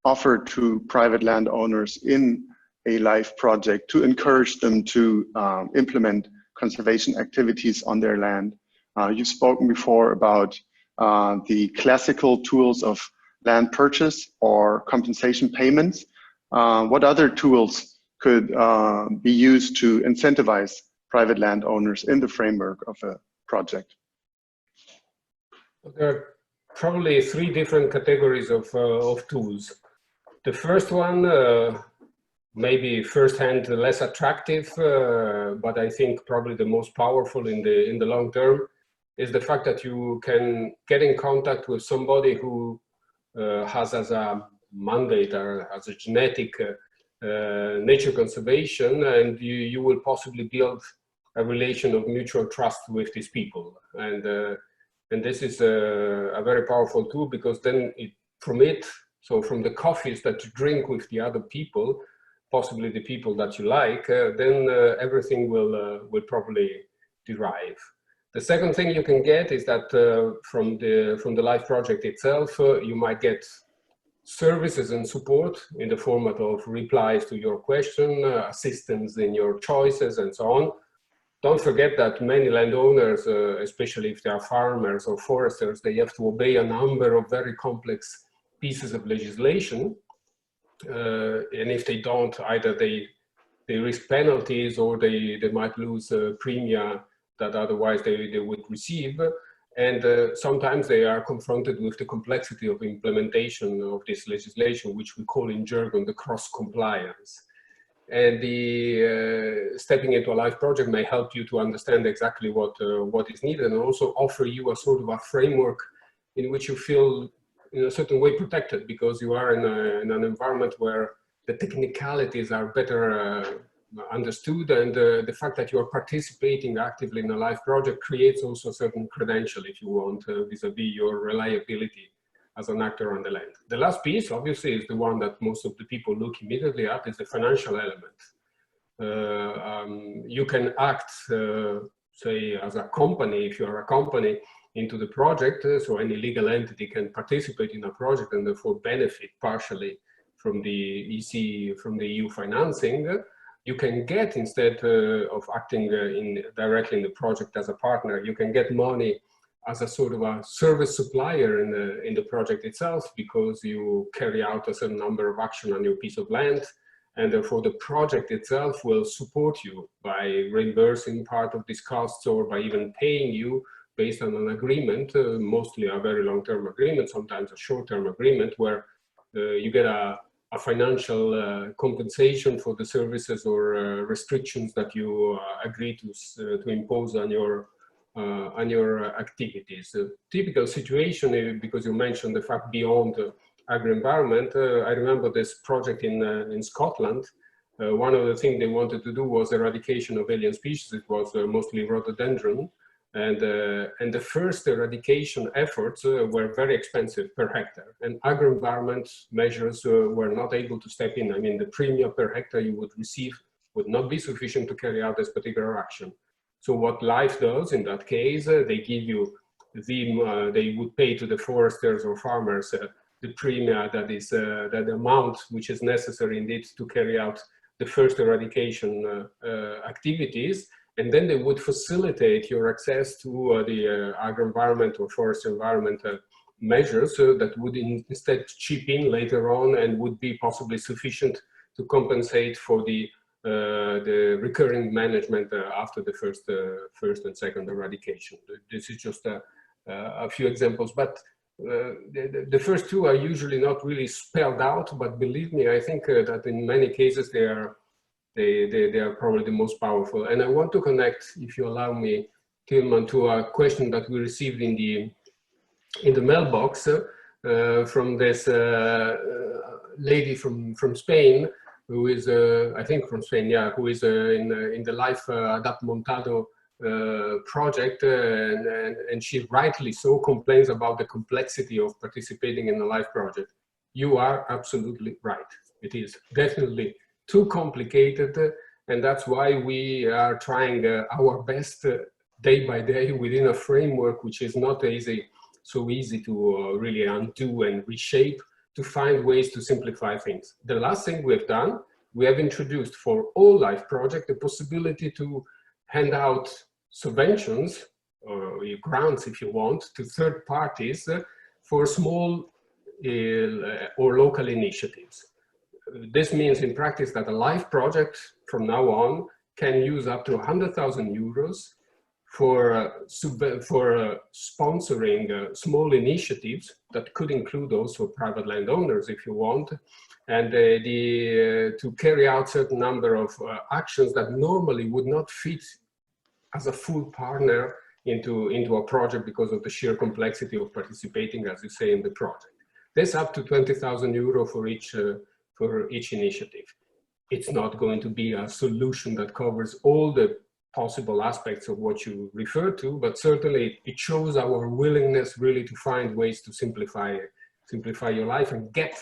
offered to private landowners in a live project to encourage them to implement conservation activities on their land? You've spoken before about the classical tools of land purchase or compensation payments. What other tools could be used to incentivize private landowners in the framework of a project? There are probably 3 different categories of tools. The first one, maybe first-hand less attractive, but I think probably the most powerful in the long term, is the fact that you can get in contact with somebody who has as a mandate or as a genetic nature conservation, and you will possibly build a relation of mutual trust with these people. And this is a very powerful tool, because then from the coffees that you drink with the other people, possibly the people that you like, then everything will probably derive. The second thing you can get is that from the live project itself, you might get services and support in the format of replies to your question, assistance in your choices, and so on. Don't forget that many landowners, especially if they are farmers or foresters, they have to obey a number of very complex pieces of legislation. And if they don't, either they risk penalties, or they might lose premia that otherwise they would receive. And sometimes they are confronted with the complexity of implementation of this legislation, which we call in jargon the cross-compliance. And the stepping into a live project may help you to understand exactly what is needed, and also offer you a sort of a framework in which you feel in a certain way protected, because you are in an environment where the technicalities are better understood, and the fact that you are participating actively in a live project creates also a certain credential, if you want, vis-a-vis your reliability as an actor on the land. The last piece, obviously, is the one that most of the people look immediately at, is the financial element. You can act, say, as a company, if you are a company, into the project, so any legal entity can participate in a project and therefore benefit partially from the from the EU financing. You can get, instead of acting directly in the project as a partner, you can get money as a sort of a service supplier in the project itself, because you carry out a certain number of actions on your piece of land, and therefore the project itself will support you by reimbursing part of these costs, or by even paying you based on an agreement, mostly a very long-term agreement, sometimes a short-term agreement, where you get a financial compensation for the services or restrictions that you agree to impose on your activities. A typical situation, because you mentioned the fact beyond agri-environment, I remember this project in Scotland. One of the things they wanted to do was eradication of alien species. It was mostly rhododendron. And the first eradication efforts were very expensive per hectare, and agri-environment measures were not able to step in. I mean, the premium per hectare you would receive would not be sufficient to carry out this particular action. So what LIFE does in that case, they give you they would pay to the foresters or farmers the premium that is that amount which is necessary indeed to carry out the first eradication activities. And then they would facilitate your access to the agri-environment or forest environment measures that would instead chip in later on, and would be possibly sufficient to compensate for the recurring management after the first and second eradication. This is just a few examples, but the first two are usually not really spelled out, but believe me, I think that in many cases they are probably the most powerful. And I want to connect, if you allow me, Tilman, to a question that we received in the mailbox from this lady from Spain, who is, I think from Spain, yeah, who is in the Life Adapt Montado project, and she rightly so complains about the complexity of participating in a life project. You are absolutely right. It is definitely too complicated, and that's why we are trying our best day by day within a framework which is not so easy to really undo and reshape, to find ways to simplify things. The last thing we've done, we have introduced for all life projects the possibility to hand out subventions or grants, if you want, to third parties for small or local initiatives. This means in practice that a life project from now on can use up to 100,000 euros for sponsoring small initiatives that could include also private landowners, if you want, and to carry out certain number of actions that normally would not fit as a full partner into a project because of the sheer complexity of participating, as you say, in the project. There's up to 20,000 euro for each initiative. It's not going to be a solution that covers all the possible aspects of what you refer to, but certainly it shows our willingness really to find ways to simplify your life and get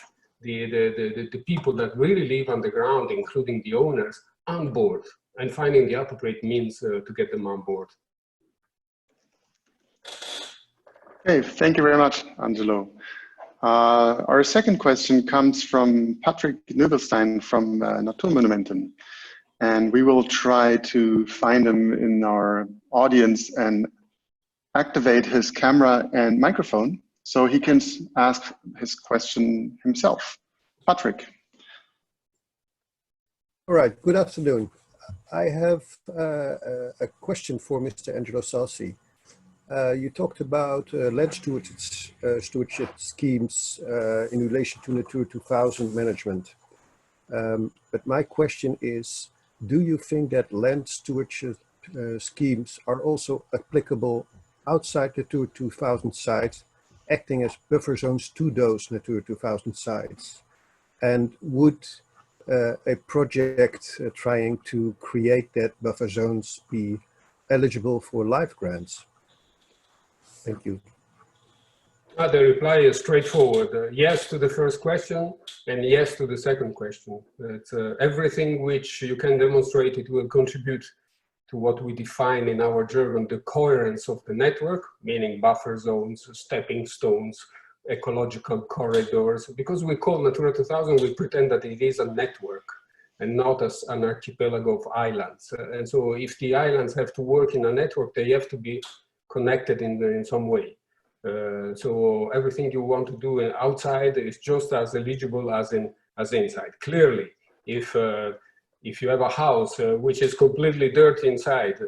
the people that really live on the ground, including the owners, on board, and finding the appropriate means to get them on board. Okay, thank you very much, Angelo. Our second question comes from Patrick Nübelstein from Naturmonumenten. And we will try to find him in our audience and activate his camera and microphone so he can ask his question himself. Patrick. All right, good afternoon. I have a question for Mr. Angelo Salsi. You talked about land stewardship schemes in relation to Natura 2000 management. But my question is, do you think that land stewardship schemes are also applicable outside the Natura 2000 sites, acting as buffer zones to those Natura 2000 sites? And would a project trying to create that buffer zones be eligible for life grants? Thank you. The reply is straightforward. Yes to the first question and yes to the second question. It's, everything which you can demonstrate it will contribute to what we define in our jargon, the coherence of the network, meaning buffer zones, stepping stones, ecological corridors. Because we call Natura 2000, we pretend that it is a network and not as an archipelago of islands. And so if the islands have to work in a network, they have to be connected in some way. So everything you want to do outside is just as eligible as inside. Clearly, if you have a house which is completely dirty inside,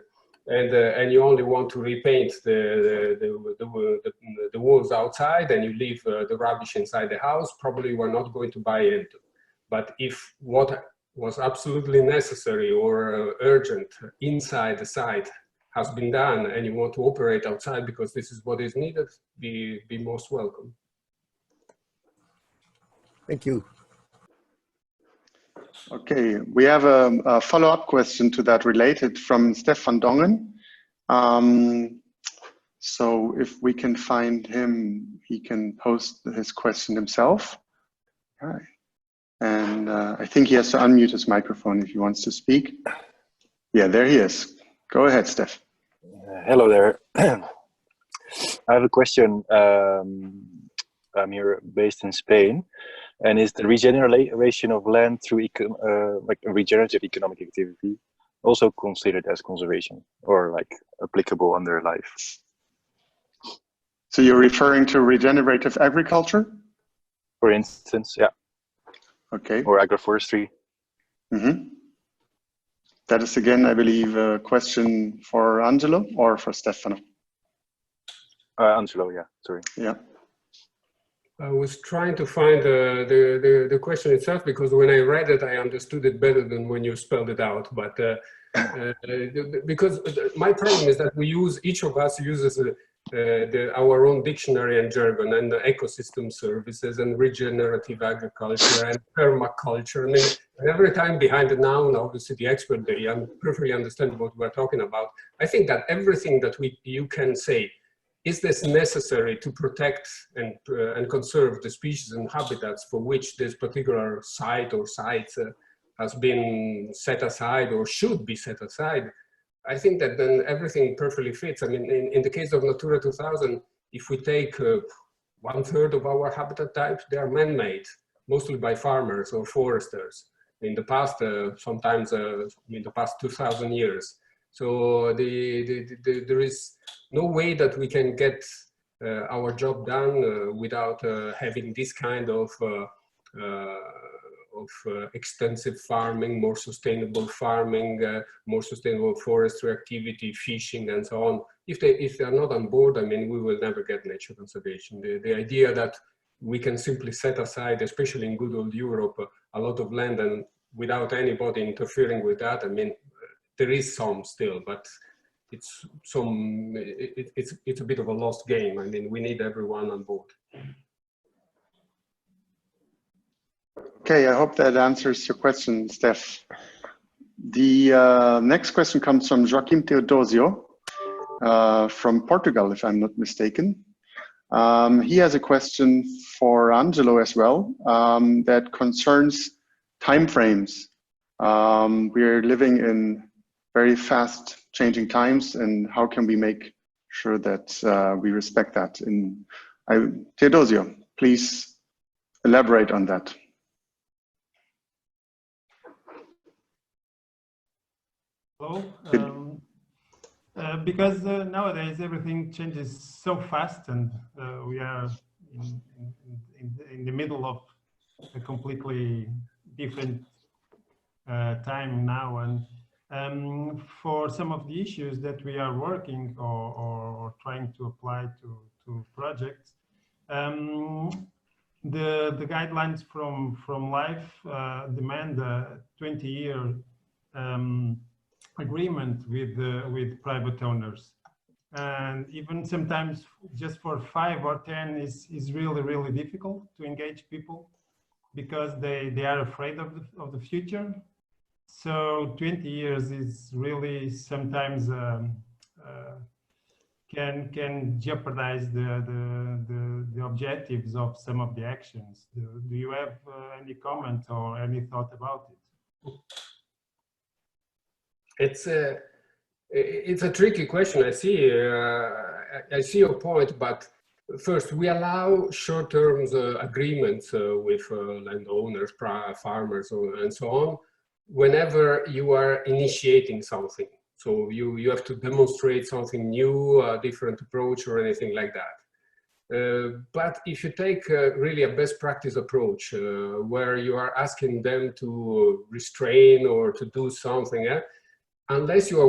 and you only want to repaint the walls outside, and you leave the rubbish inside the house, probably you are not going to buy into. But if what was absolutely necessary or urgent inside the site has been done, and you want to operate outside because this is what is needed, be most welcome. Thank you. Okay, we have a follow-up question to that related from Stefan Dongen. So if we can find him, he can post his question himself. All right. And I think he has to unmute his microphone if he wants to speak. Yeah, there he is. Go ahead, Steph. Hello there. I have a question. I'm here based in Spain, and is the regeneration of land through like a regenerative economic activity also considered as conservation or like applicable under life? So you're referring to regenerative agriculture? For instance, yeah. Okay. Or agroforestry. Mm-hmm. That is again, I believe, a question for Angelo or for Stefano? Angelo, yeah, sorry. Yeah. I was trying to find the question itself, because when I read it, I understood it better than when you spelled it out. But because my problem is that each of us uses our own dictionary and jargon and ecosystem services and regenerative agriculture and permaculture. And every time behind the noun, obviously the expert, they perfectly understand what we're talking about. I think that everything that you can say, is this necessary to protect and conserve the species and habitats for which this particular site or sites has been set aside or should be set aside? I think that then everything perfectly fits. I mean, in the case of Natura 2000, if we take 1/3 of our habitat types, they are man-made, mostly by farmers or foresters. In the past, sometimes in the past 2,000 years. So there is no way that we can get our job done without having this kind of extensive farming, more sustainable farming, more sustainable forestry activity, fishing, and so on. If they are not on board, I mean, we will never get nature conservation. The idea that we can simply set aside, especially in good old Europe, a lot of land and without anybody interfering with that, I mean, there is some still, but it's a bit of a lost game. I mean, we need everyone on board. Okay, I hope that answers your question, Steph. The next question comes from Joaquim Teodosio from Portugal, if I'm not mistaken. He has a question for Angelo as well that concerns timeframes. We're living in very fast changing times, and how can we make sure that we respect that? Teodosio, please elaborate on that. Hello. Because nowadays everything changes so fast, and we are in the middle of a completely different time now. And for some of the issues that we are working or trying to apply to projects, the guidelines from life demand a 20-year agreement with private owners, and even sometimes just for 5 or 10 is really difficult to engage people because they are afraid of the future. So 20 years is really sometimes can jeopardize the objectives of some of the actions. Do you have any comment or any thought about it? It's a tricky question. I see your point, but first we allow short-term agreements with landowners, farmers, and so on, whenever you are initiating something. So you have to demonstrate something new, a different approach, or anything like that. But if you take really a best practice approach, where you are asking them to restrain or to do something, unless you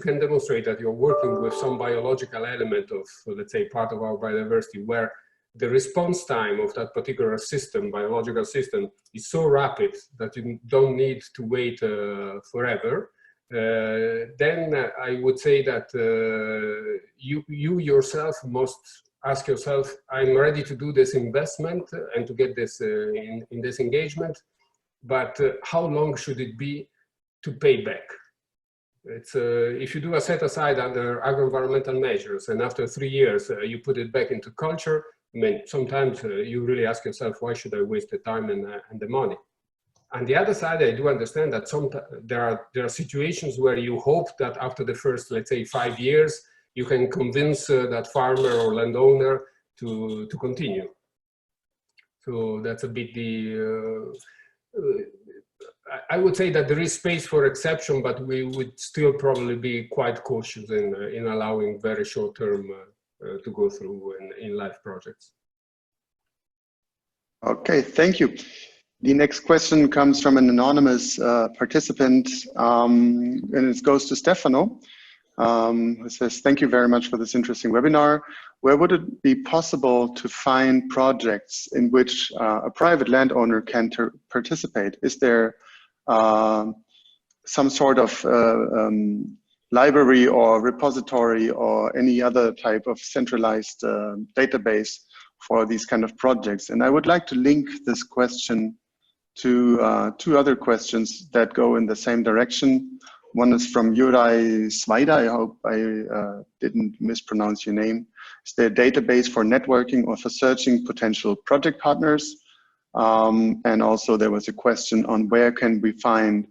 can demonstrate that you're working with some biological element of, let's say, part of our biodiversity, where the response time of that particular system, biological system, is so rapid that you don't need to wait forever, then I would say that you yourself must ask yourself, I'm ready to do this investment and to get this in this engagement, but how long should it be to pay back? It's if you do a set aside under agro-environmental measures and after 3 years you put it back into culture, I mean, sometimes you really ask yourself, why should I waste the time and the money? On the other side, I do understand that there are situations where you hope that after the first, let's say, 5 years, you can convince that farmer or landowner to continue. So that's a bit I would say that there is space for exception, but we would still probably be quite cautious in allowing very short term to go through in live projects. Okay, thank you. The next question comes from an anonymous participant, and it goes to Stefano. It says, thank you very much for this interesting webinar. Where would it be possible to find projects in which a private landowner can participate? Is there some sort of library or repository or any other type of centralized database for these kind of projects? And I would like to link this question to 2 other questions that go in the same direction. One is from Juraj Svajda. I hope I didn't mispronounce your name. Is there a database for networking or for searching potential project partners? And also there was a question on where can we find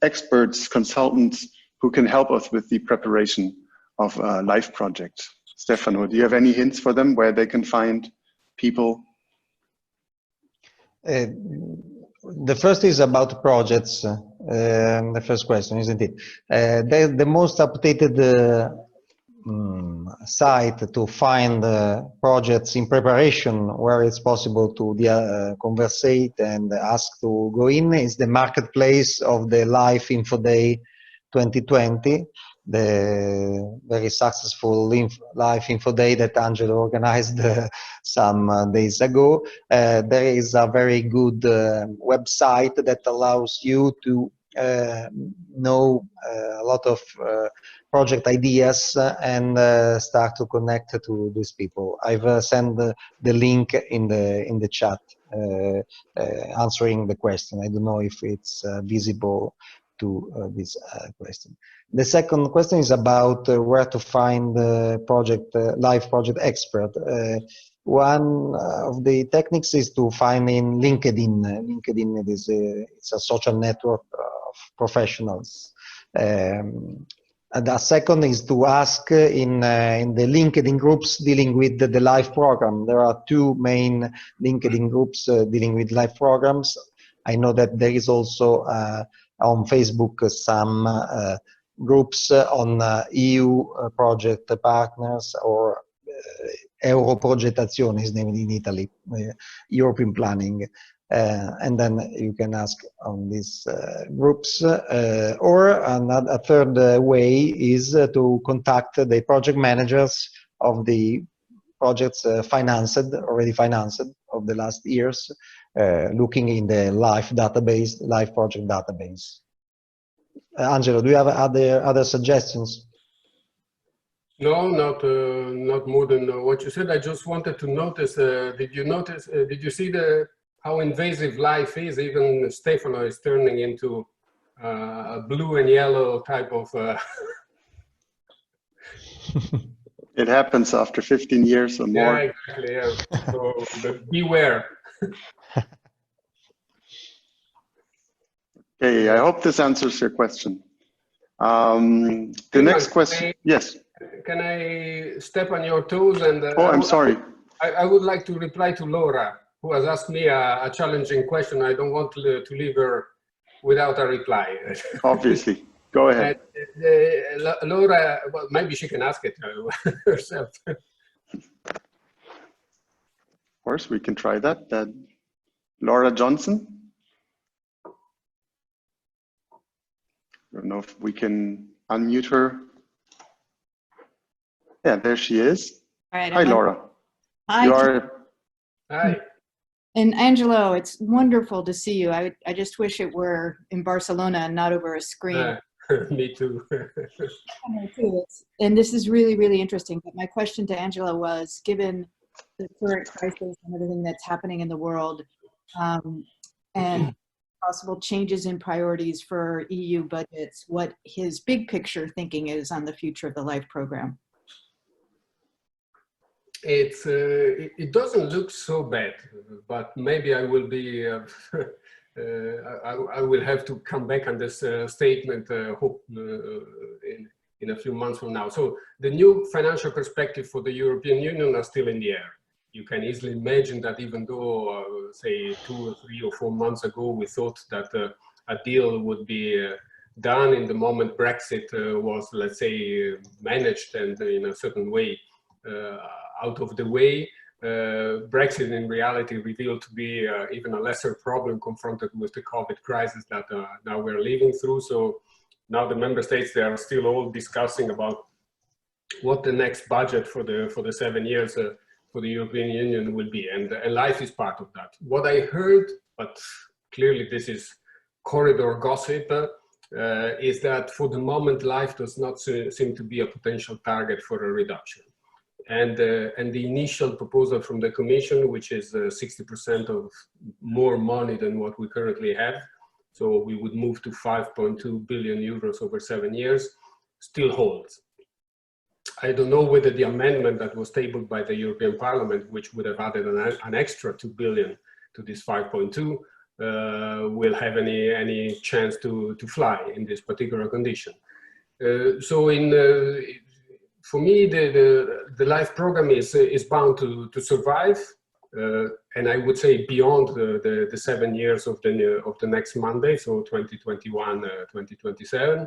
experts, consultants who can help us with the preparation of a live project. Stefano, do you have any hints for them where they can find people? The first is about projects. The first question, isn't it? The most updated site to find projects in preparation where it's possible to conversate and ask to go in is the marketplace of the Life Info Day 2020, the very successful Life Info Day that Angelo organized some days ago. There is a very good website that allows you to know a lot of project ideas and start to connect to these people. I've sent the link in the chat answering the question. I don't know if it's visible to this question. The second question is about where to find the project, live project expert. One of the techniques is to find in LinkedIn. LinkedIn is it's a social network of professionals. And the second is to ask in the LinkedIn groups dealing with the live program. There are two main LinkedIn groups dealing with live programs. I know that there is also on Facebook some groups on EU project partners, or Europrogettazione is named in Italy, European planning. And then you can ask on these groups, or a third way is to contact the project managers of the projects already financed of the last years, looking in the live database, live project database. Angelo, do you have other suggestions? No, not more than what you said. I just wanted to notice. Did you see how invasive life is? Even Stefano is turning into a blue and yellow type of. It happens after 15 years or more. Yeah, exactly. Yeah. So beware. Okay, I hope this answers your question. The next question, yes. Can I step on your toes? And oh, I'm sorry. I would like to reply to Laura, who has asked me a challenging question. I don't want to leave her without a reply. Obviously, go ahead. Laura, well, maybe she can ask it herself. Of course, we can try that. Laura Johnson. I don't know if we can unmute her. Yeah, there she is. All right, hi, Laura. Hi. Hi. And Angelo, it's wonderful to see you. I just wish it were in Barcelona and not over a screen. Me too. Me too. And this is really, really interesting. But my question to Angelo was, given the current crisis and everything that's happening in the world, and possible changes in priorities for EU budgets, what his big picture thinking is on the future of the LIFE program. It doesn't look so bad, but maybe I will be I will have to come back on this statement hope in a few months from now. So the new financial perspective for the European Union are still in the air. You can easily imagine that even though say 2 or 3 or 4 months ago we thought that a deal would be done in the moment Brexit was, let's say, managed and in a certain way out of the way, Brexit in reality revealed to be even a lesser problem confronted with the COVID crisis that now we're living through. So now the member states, they are still all discussing about what the next budget for the 7 years for the European Union will be, and life is part of that. What I heard, but clearly this is corridor gossip, is that for the moment life does not seem to be a potential target for a reduction. And the initial proposal from the Commission, which is 60% of more money than what we currently have, so we would move to 5.2 billion euros over 7 years, still holds. I don't know whether the amendment that was tabled by the European Parliament, which would have added an extra 2 billion to this 5.2, will have any chance to fly in this particular condition. For me, the LIFE program is bound to survive, and I would say beyond the 7 years of the next mandate, so 2021, 2027.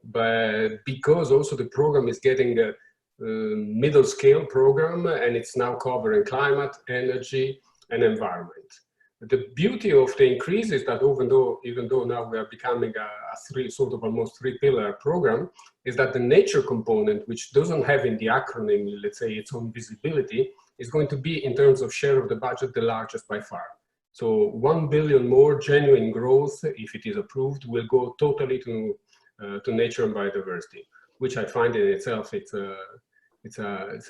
But because also the program is getting a middle scale program, and it's now covering climate, energy, and environment. The beauty of the increase is that even though now we are becoming a almost three-pillar program, is that the nature component, which doesn't have in the acronym, let's say, its own visibility, is going to be, in terms of share of the budget, the largest by far. So 1 billion more genuine growth, if it is approved, will go totally to nature and biodiversity, which I find in itself, it's a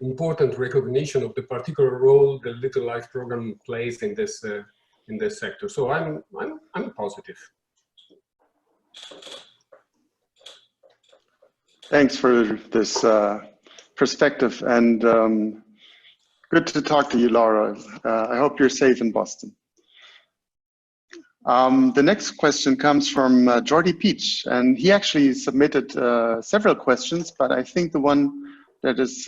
important recognition of the particular role the Little Life program plays in this sector. So I'm positive. Thanks for this perspective, and good to talk to you, Laura. I hope you're safe in Boston. The next question comes from Jordi Peach, and he actually submitted several questions, but I think the one that is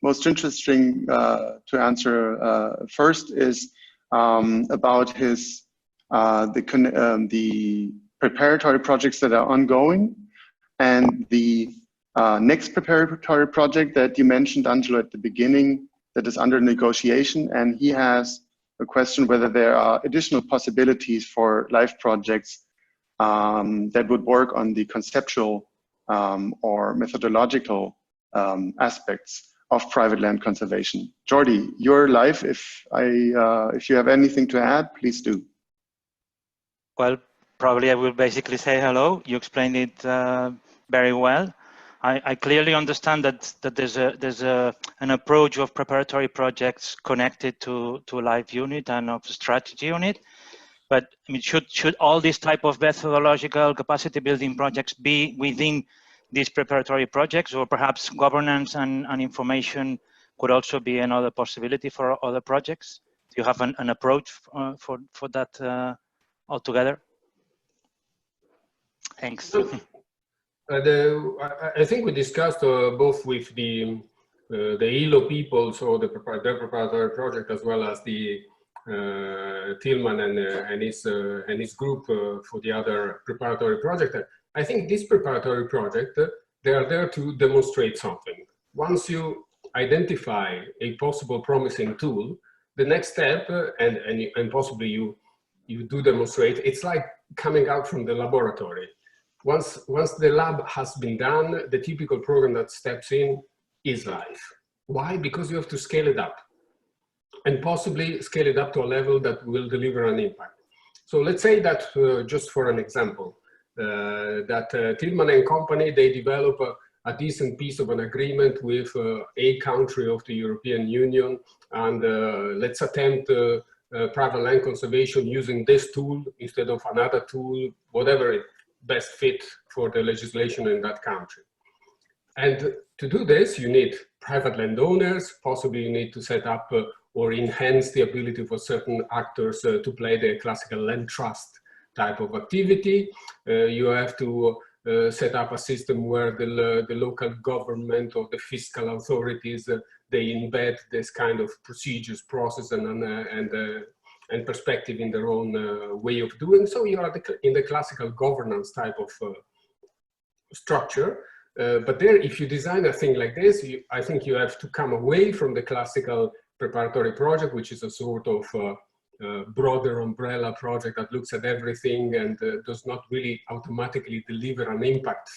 most interesting to answer first is about his the preparatory projects that are ongoing, and the next preparatory project that you mentioned, Angelo, at the beginning, that is under negotiation. And he has a question whether there are additional possibilities for life projects that would work on the conceptual or methodological aspects of private land conservation. Jordi, you're live. If you have anything to add, please do. Well, probably I will basically say hello. You explained it very well. I clearly understand that there's an approach of preparatory projects connected to a live unit and of a strategy unit. But I mean, should all these type of methodological capacity building projects be within these preparatory projects, or perhaps governance and information could also be another possibility for other projects? Do you have an approach for that altogether? Thanks. I think we discussed both with the ILO people, so their preparatory project, as well as the Tillman and his group for the other preparatory project. I think this preparatory project, they are there to demonstrate something. Once you identify a possible promising tool, the next step, and possibly you do demonstrate, it's like coming out from the laboratory. Once the lab has been done, the typical program that steps in is live. Why? Because you have to scale it up, and possibly scale it up to a level that will deliver an impact. So let's say that, just for an example, that Tillman and company, they develop a decent piece of an agreement with a country of the European Union, and let's attempt private land conservation using this tool instead of another tool, whatever it best fit for the legislation in that country. And to do this, you need private landowners, possibly you need to set up or enhance the ability for certain actors to play the classical land trust type of activity. You have to set up a system where the local government or the fiscal authorities, they embed this kind of procedures, process, and perspective in their own way of doing. So you are in the classical governance type of structure. But there, if you design a thing like this, I think you have to come away from the classical preparatory project, which is a sort of broader umbrella project that looks at everything and does not really automatically deliver an impact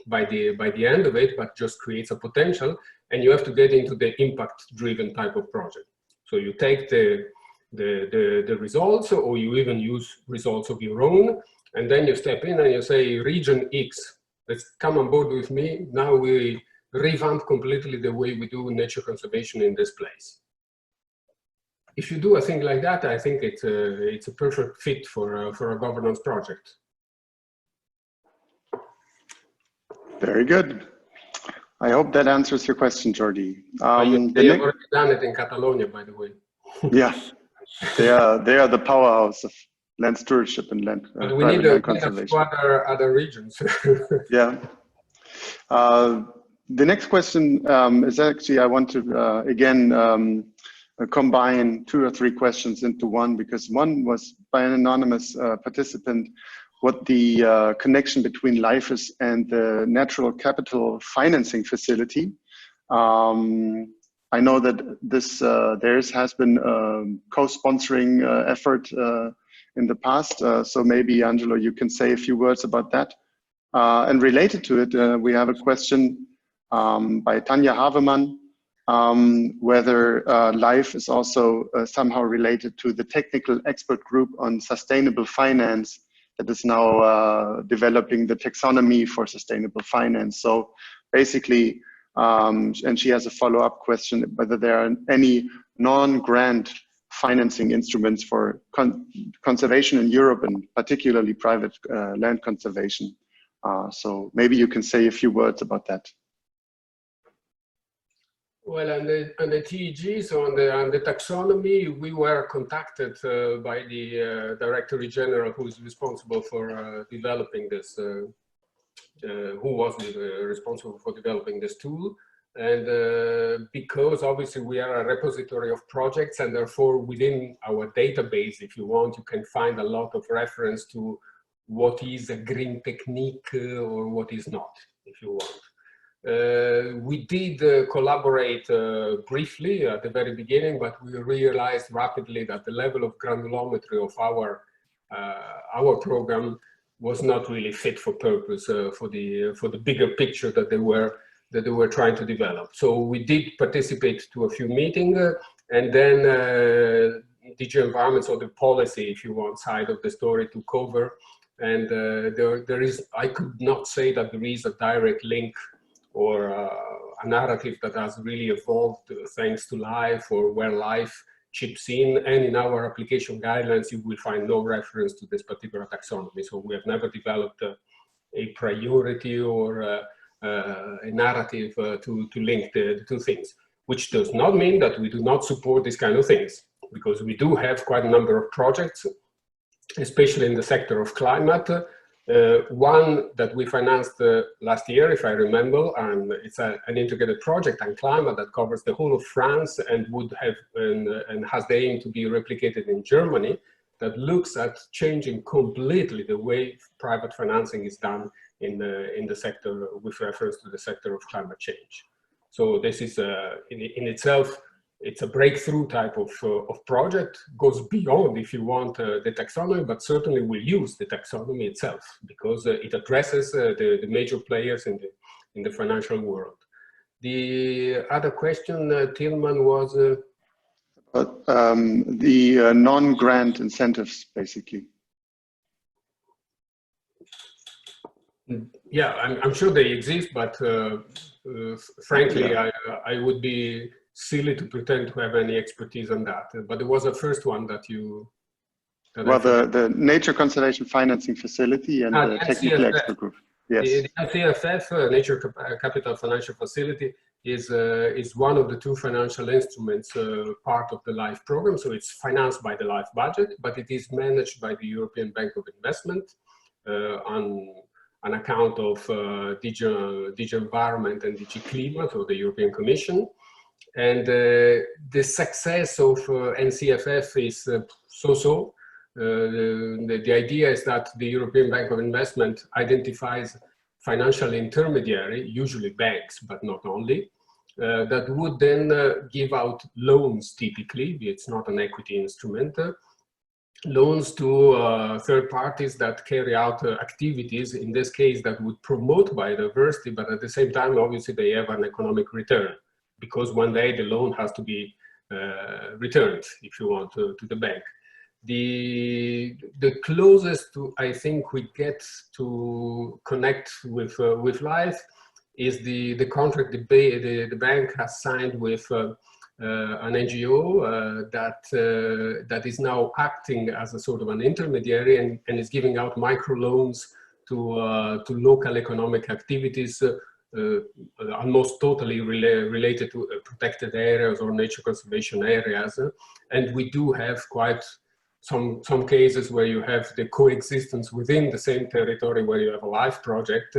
by the end of it, but just creates a potential. And you have to get into the impact-driven type of project. So you take the results, or you even use results of your own, and then you step in and you say, region X, let's come on board with me. Now we revamp completely the way we do nature conservation in this place. If you do a thing like that, I think it's a perfect fit for a governance project. Very good. I hope that answers your question, Jordi. They have already done it in Catalonia, by the way. Yeah, they are the powerhouse of land stewardship and land, we need land conservation. Other regions. Yeah. The next question is actually, I want to again combine 2 or 3 questions into one, because one was by an anonymous participant, what the connection between LIFES and the Natural Capital Financing Facility. I know that this theirs has been co-sponsoring effort in the past, so maybe Angelo, you can say a few words about that. And related to it, we have a question by Tanya Havemann, whether LIFE is also somehow related to the technical expert group on sustainable finance that is now developing the taxonomy for sustainable finance. So basically, and she has a follow-up question whether there are any non-grant financing instruments for conservation in Europe, and particularly private land conservation. So maybe you can say a few words about that. Well, on the TEG, so on the taxonomy, we were contacted by the Directorate General who is responsible for developing this, who was responsible for developing this tool. And because obviously we are a repository of projects, and therefore within our database, if you want, you can find a lot of reference to what is a green technique or what is not, if you want. We did collaborate briefly at the very beginning, but we realized rapidly that the level of granulometry of our program was not really fit for purpose for the bigger picture that they were trying to develop. So we did participate to a few meetings, and then DG Environment, so the policy, if you want, side of the story took over. And there is, I could not say that there is a direct link or a narrative that has really evolved thanks to LIFE or where LIFE chips in. And in our application guidelines, you will find no reference to this particular taxonomy. So we have never developed a priority or a narrative to link the two things, which does not mean that we do not support these kind of things, because we do have quite a number of projects, especially in the sector of climate. One that we financed last year, if I remember, and it's an integrated project on climate that covers the whole of France and would have and has the aim to be replicated in Germany, that looks at changing completely the way private financing is done in the sector with reference to the sector of climate change. So this is in itself, it's a breakthrough type of project, goes beyond, if you want, the taxonomy, but certainly will use the taxonomy itself, because it addresses the major players in the financial world. The other question, Tillman, was? The non-grant incentives, basically. Yeah, I'm sure they exist, but frankly, yeah. I would be silly to pretend to have any expertise on that. But there was a first one that you... Well, the Nature Conservation Financing Facility and the Technical Expert Group. Yes. The NCFF, Nature Capital Financial Facility, is one of the two financial instruments part of the LIFE program. So it's financed by the LIFE budget, but it is managed by the European Bank of Investment on account of DG Environment and DG Climate, or the European Commission. And the success of NCFF is so-so. The idea is that the European Bank of Investment identifies financial intermediary, usually banks, but not only, that would then give out loans typically, it's not an equity instrument, loans to third parties that carry out activities, in this case, that would promote biodiversity, but at the same time, obviously, they have an economic return, because one day the loan has to be returned, if you want, to the bank. The closest to, I think, we get to connect with LIFE is the contract the bank has signed with an NGO that is now acting as a sort of an intermediary and is giving out microloans to local economic activities, almost totally related to protected areas or nature conservation areas. And we do have quite some cases where you have the coexistence within the same territory where you have a LIFE project,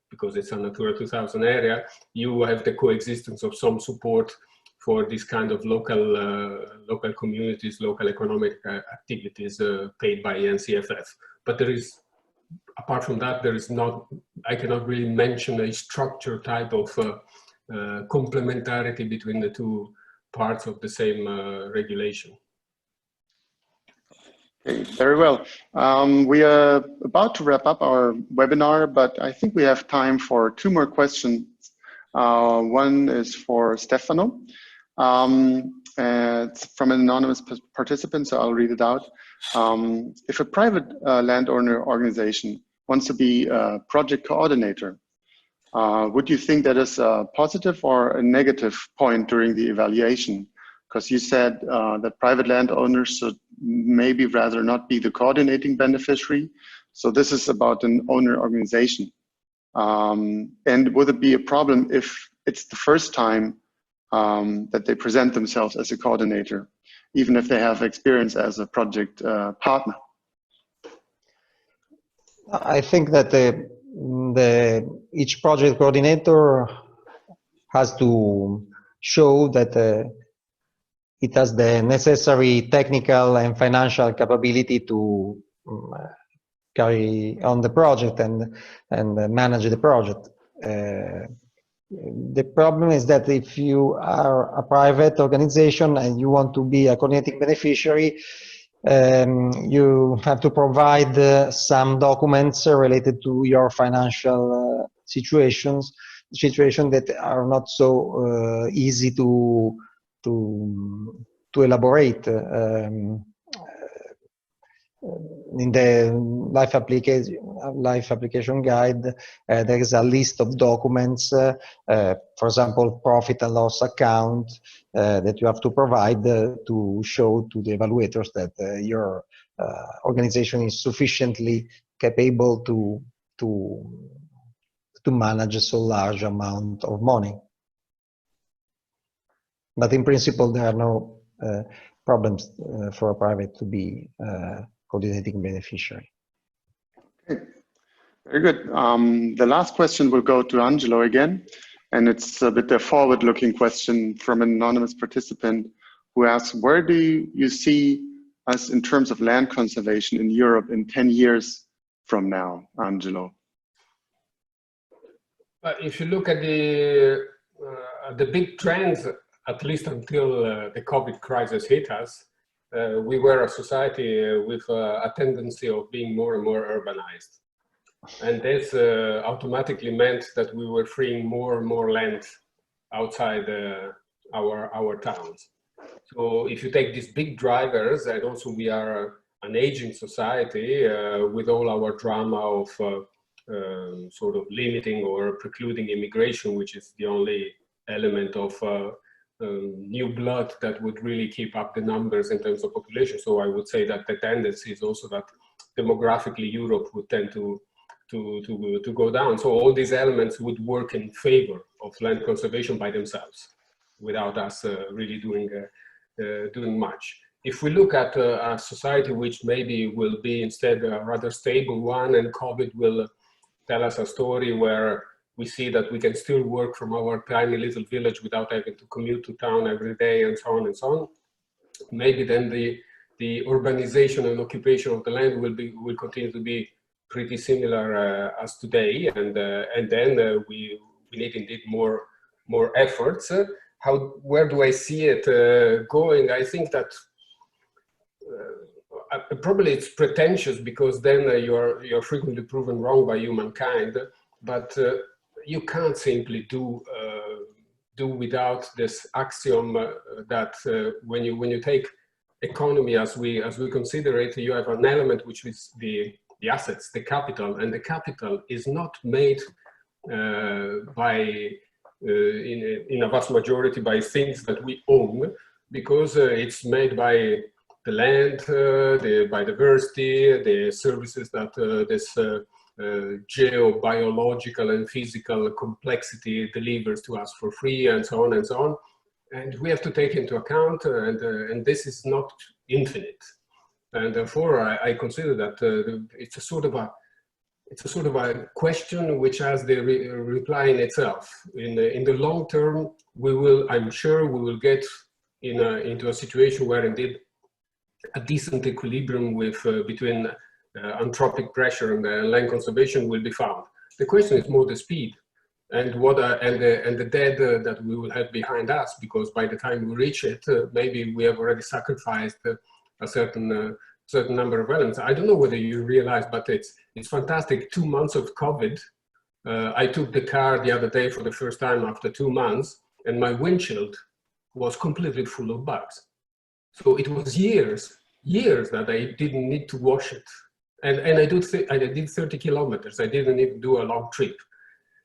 because it's a Natura 2000 area, you have the coexistence of some support for this kind of local communities, local economic activities paid by NCFF. But there is, apart from that, there is not, I cannot really mention a structure type of complementarity between the two parts of the same regulation. Okay, very well. We are about to wrap up our webinar, but I think we have time for two more questions. One is for Stefano. It's from an anonymous participant, so I'll read it out. If a private landowner organization wants to be a project coordinator, Would you think that is a positive or a negative point during the evaluation? Because you said that private landowners should maybe rather not be the coordinating beneficiary. So this is about an owner organization. And would it be a problem if it's the first time that they present themselves as a coordinator, even if they have experience as a project partner? I think that each project coordinator has to show that it has the necessary technical and financial capability to carry on the project and manage the project. The problem is that if you are a private organization and you want to be a coordinating beneficiary, you have to provide some documents related to your financial situation that are not so easy to elaborate. In the life application guide, there is a list of documents, for example, profit and loss account, that you have to provide to show to the evaluators that your organization is sufficiently capable to manage a so large amount of money. But in principle, there are no problems for a private to be coordinating beneficiary. Okay. Very good. The last question will go to Angelo again, and it's a bit a forward-looking question from an anonymous participant who asks, where do you see us in terms of land conservation in Europe in 10 years from now, Angelo? If you look at the big trends, at least until the COVID crisis hit us, we were a society with a tendency of being more and more urbanized. And this automatically meant that we were freeing more and more land outside our towns. So if you take these big drivers, and also we are an aging society with all our drama of sort of limiting or precluding immigration, which is the only element of new blood that would really keep up the numbers in terms of population. So I would say that the tendency is also that demographically Europe would tend to go down. So all these elements would work in favor of land conservation by themselves, without us really doing much. If we look at a society which maybe will be instead a rather stable one, and COVID will tell us a story where we see that we can still work from our tiny little village without having to commute to town every day and so on and so on. Maybe then the urbanization and occupation of the land will continue to be pretty similar as today, and then we need indeed more efforts. Where do I see it going? I think that probably it's pretentious, because then you're frequently proven wrong by humankind, but you can't simply do without this axiom that when you take economy as we consider it, you have an element which is the assets, the capital, and the capital is not made in a vast majority by things that we own, because it's made by the land, the biodiversity, the services that this geobiological and physical complexity delivers to us for free, and so on and so on. And we have to take into account, and this is not infinite. And therefore, I consider that it's a sort of a question which has the reply in itself. In the long term, I'm sure we will get into a situation where indeed a decent equilibrium between anthropic pressure and land conservation will be found. The question is more the speed and the dead that we will have behind us, because by the time we reach it, maybe we have already sacrificed a certain number of elements. I don't know whether you realize, but it's fantastic. 2 months of COVID. I took the car the other day for the first time after 2 months, and my windshield was completely full of bugs. So it was years that I didn't need to wash it. And I did 30 kilometers. I didn't even do a long trip.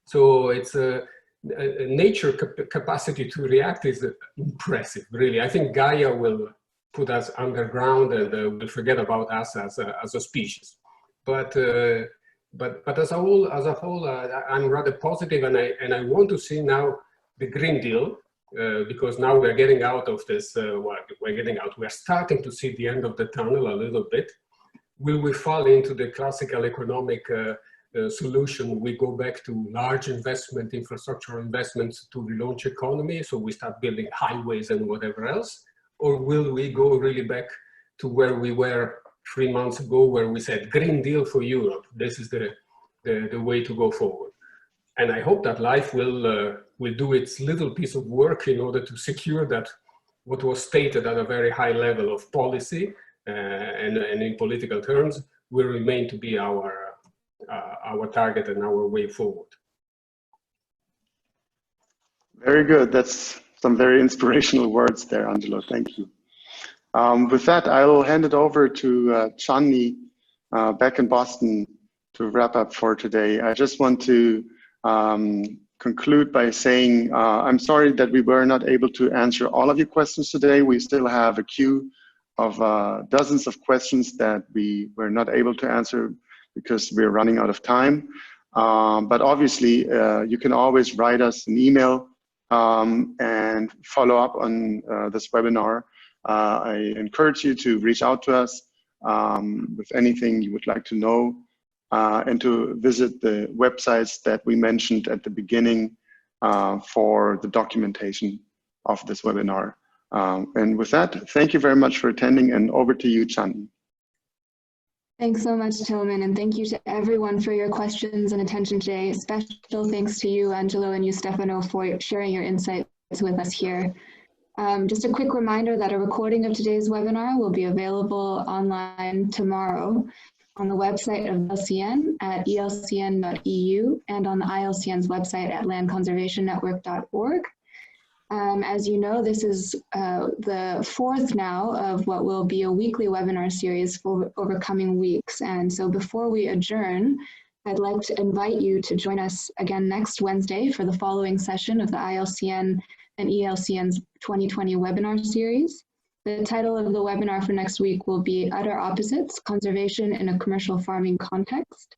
So it's nature capacity to react is impressive, really. I think Gaia will put us underground and will forget about us as a species. But as a whole, I'm rather positive, and I want to see now the Green Deal, because now we're getting out of this. We're starting to see the end of the tunnel a little bit. Will we fall into the classical economic solution? We go back to large investment, infrastructure investments to relaunch economy, so we start building highways and whatever else, or will we go really back to where we were 3 months ago, where we said Green Deal for Europe? This is the way to go forward. And I hope that life will do its little piece of work in order to secure that what was stated at a very high level of policy and in political terms will remain to be our target and our way forward. Very good. That's some very inspirational words there, Angelo. Thank you. With that, I will hand it over to Chandni back in Boston to wrap up for today. I just want to conclude by saying I'm sorry that we were not able to answer all of your questions today. We still have a queue of dozens of questions that we were not able to answer because we're running out of time. But obviously, you can always write us an email and follow up on this webinar. I encourage you to reach out to us with anything you would like to know and to visit the websites that we mentioned at the beginning for the documentation of this webinar. And with that, thank you very much for attending, and over to you, Chandni. Thanks so much, Tillman, and thank you to everyone for your questions and attention today. Special thanks to you, Angelo, and you, Stefano, for sharing your insights with us here. Just a quick reminder that a recording of today's webinar will be available online tomorrow on the website of ELCN at elcn.eu and on the ILCN's website at landconservationnetwork.org. As you know, this is the fourth now of what will be a weekly webinar series for over coming weeks. And so before we adjourn, I'd like to invite you to join us again next Wednesday for the following session of the ILCN and ELCN's 2020 webinar series. The title of the webinar for next week will be Utter Opposites, Conservation in a Commercial Farming Context.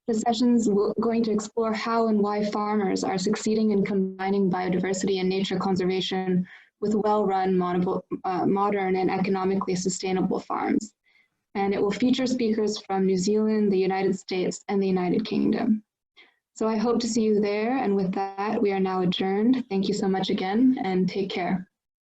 The session's going to explore how and why farmers are succeeding in combining biodiversity and nature conservation with well-run, modern and economically sustainable farms. And it will feature speakers from New Zealand, the United States, and the United Kingdom. So I hope to see you there. And with that, we are now adjourned. Thank you so much again, and take care.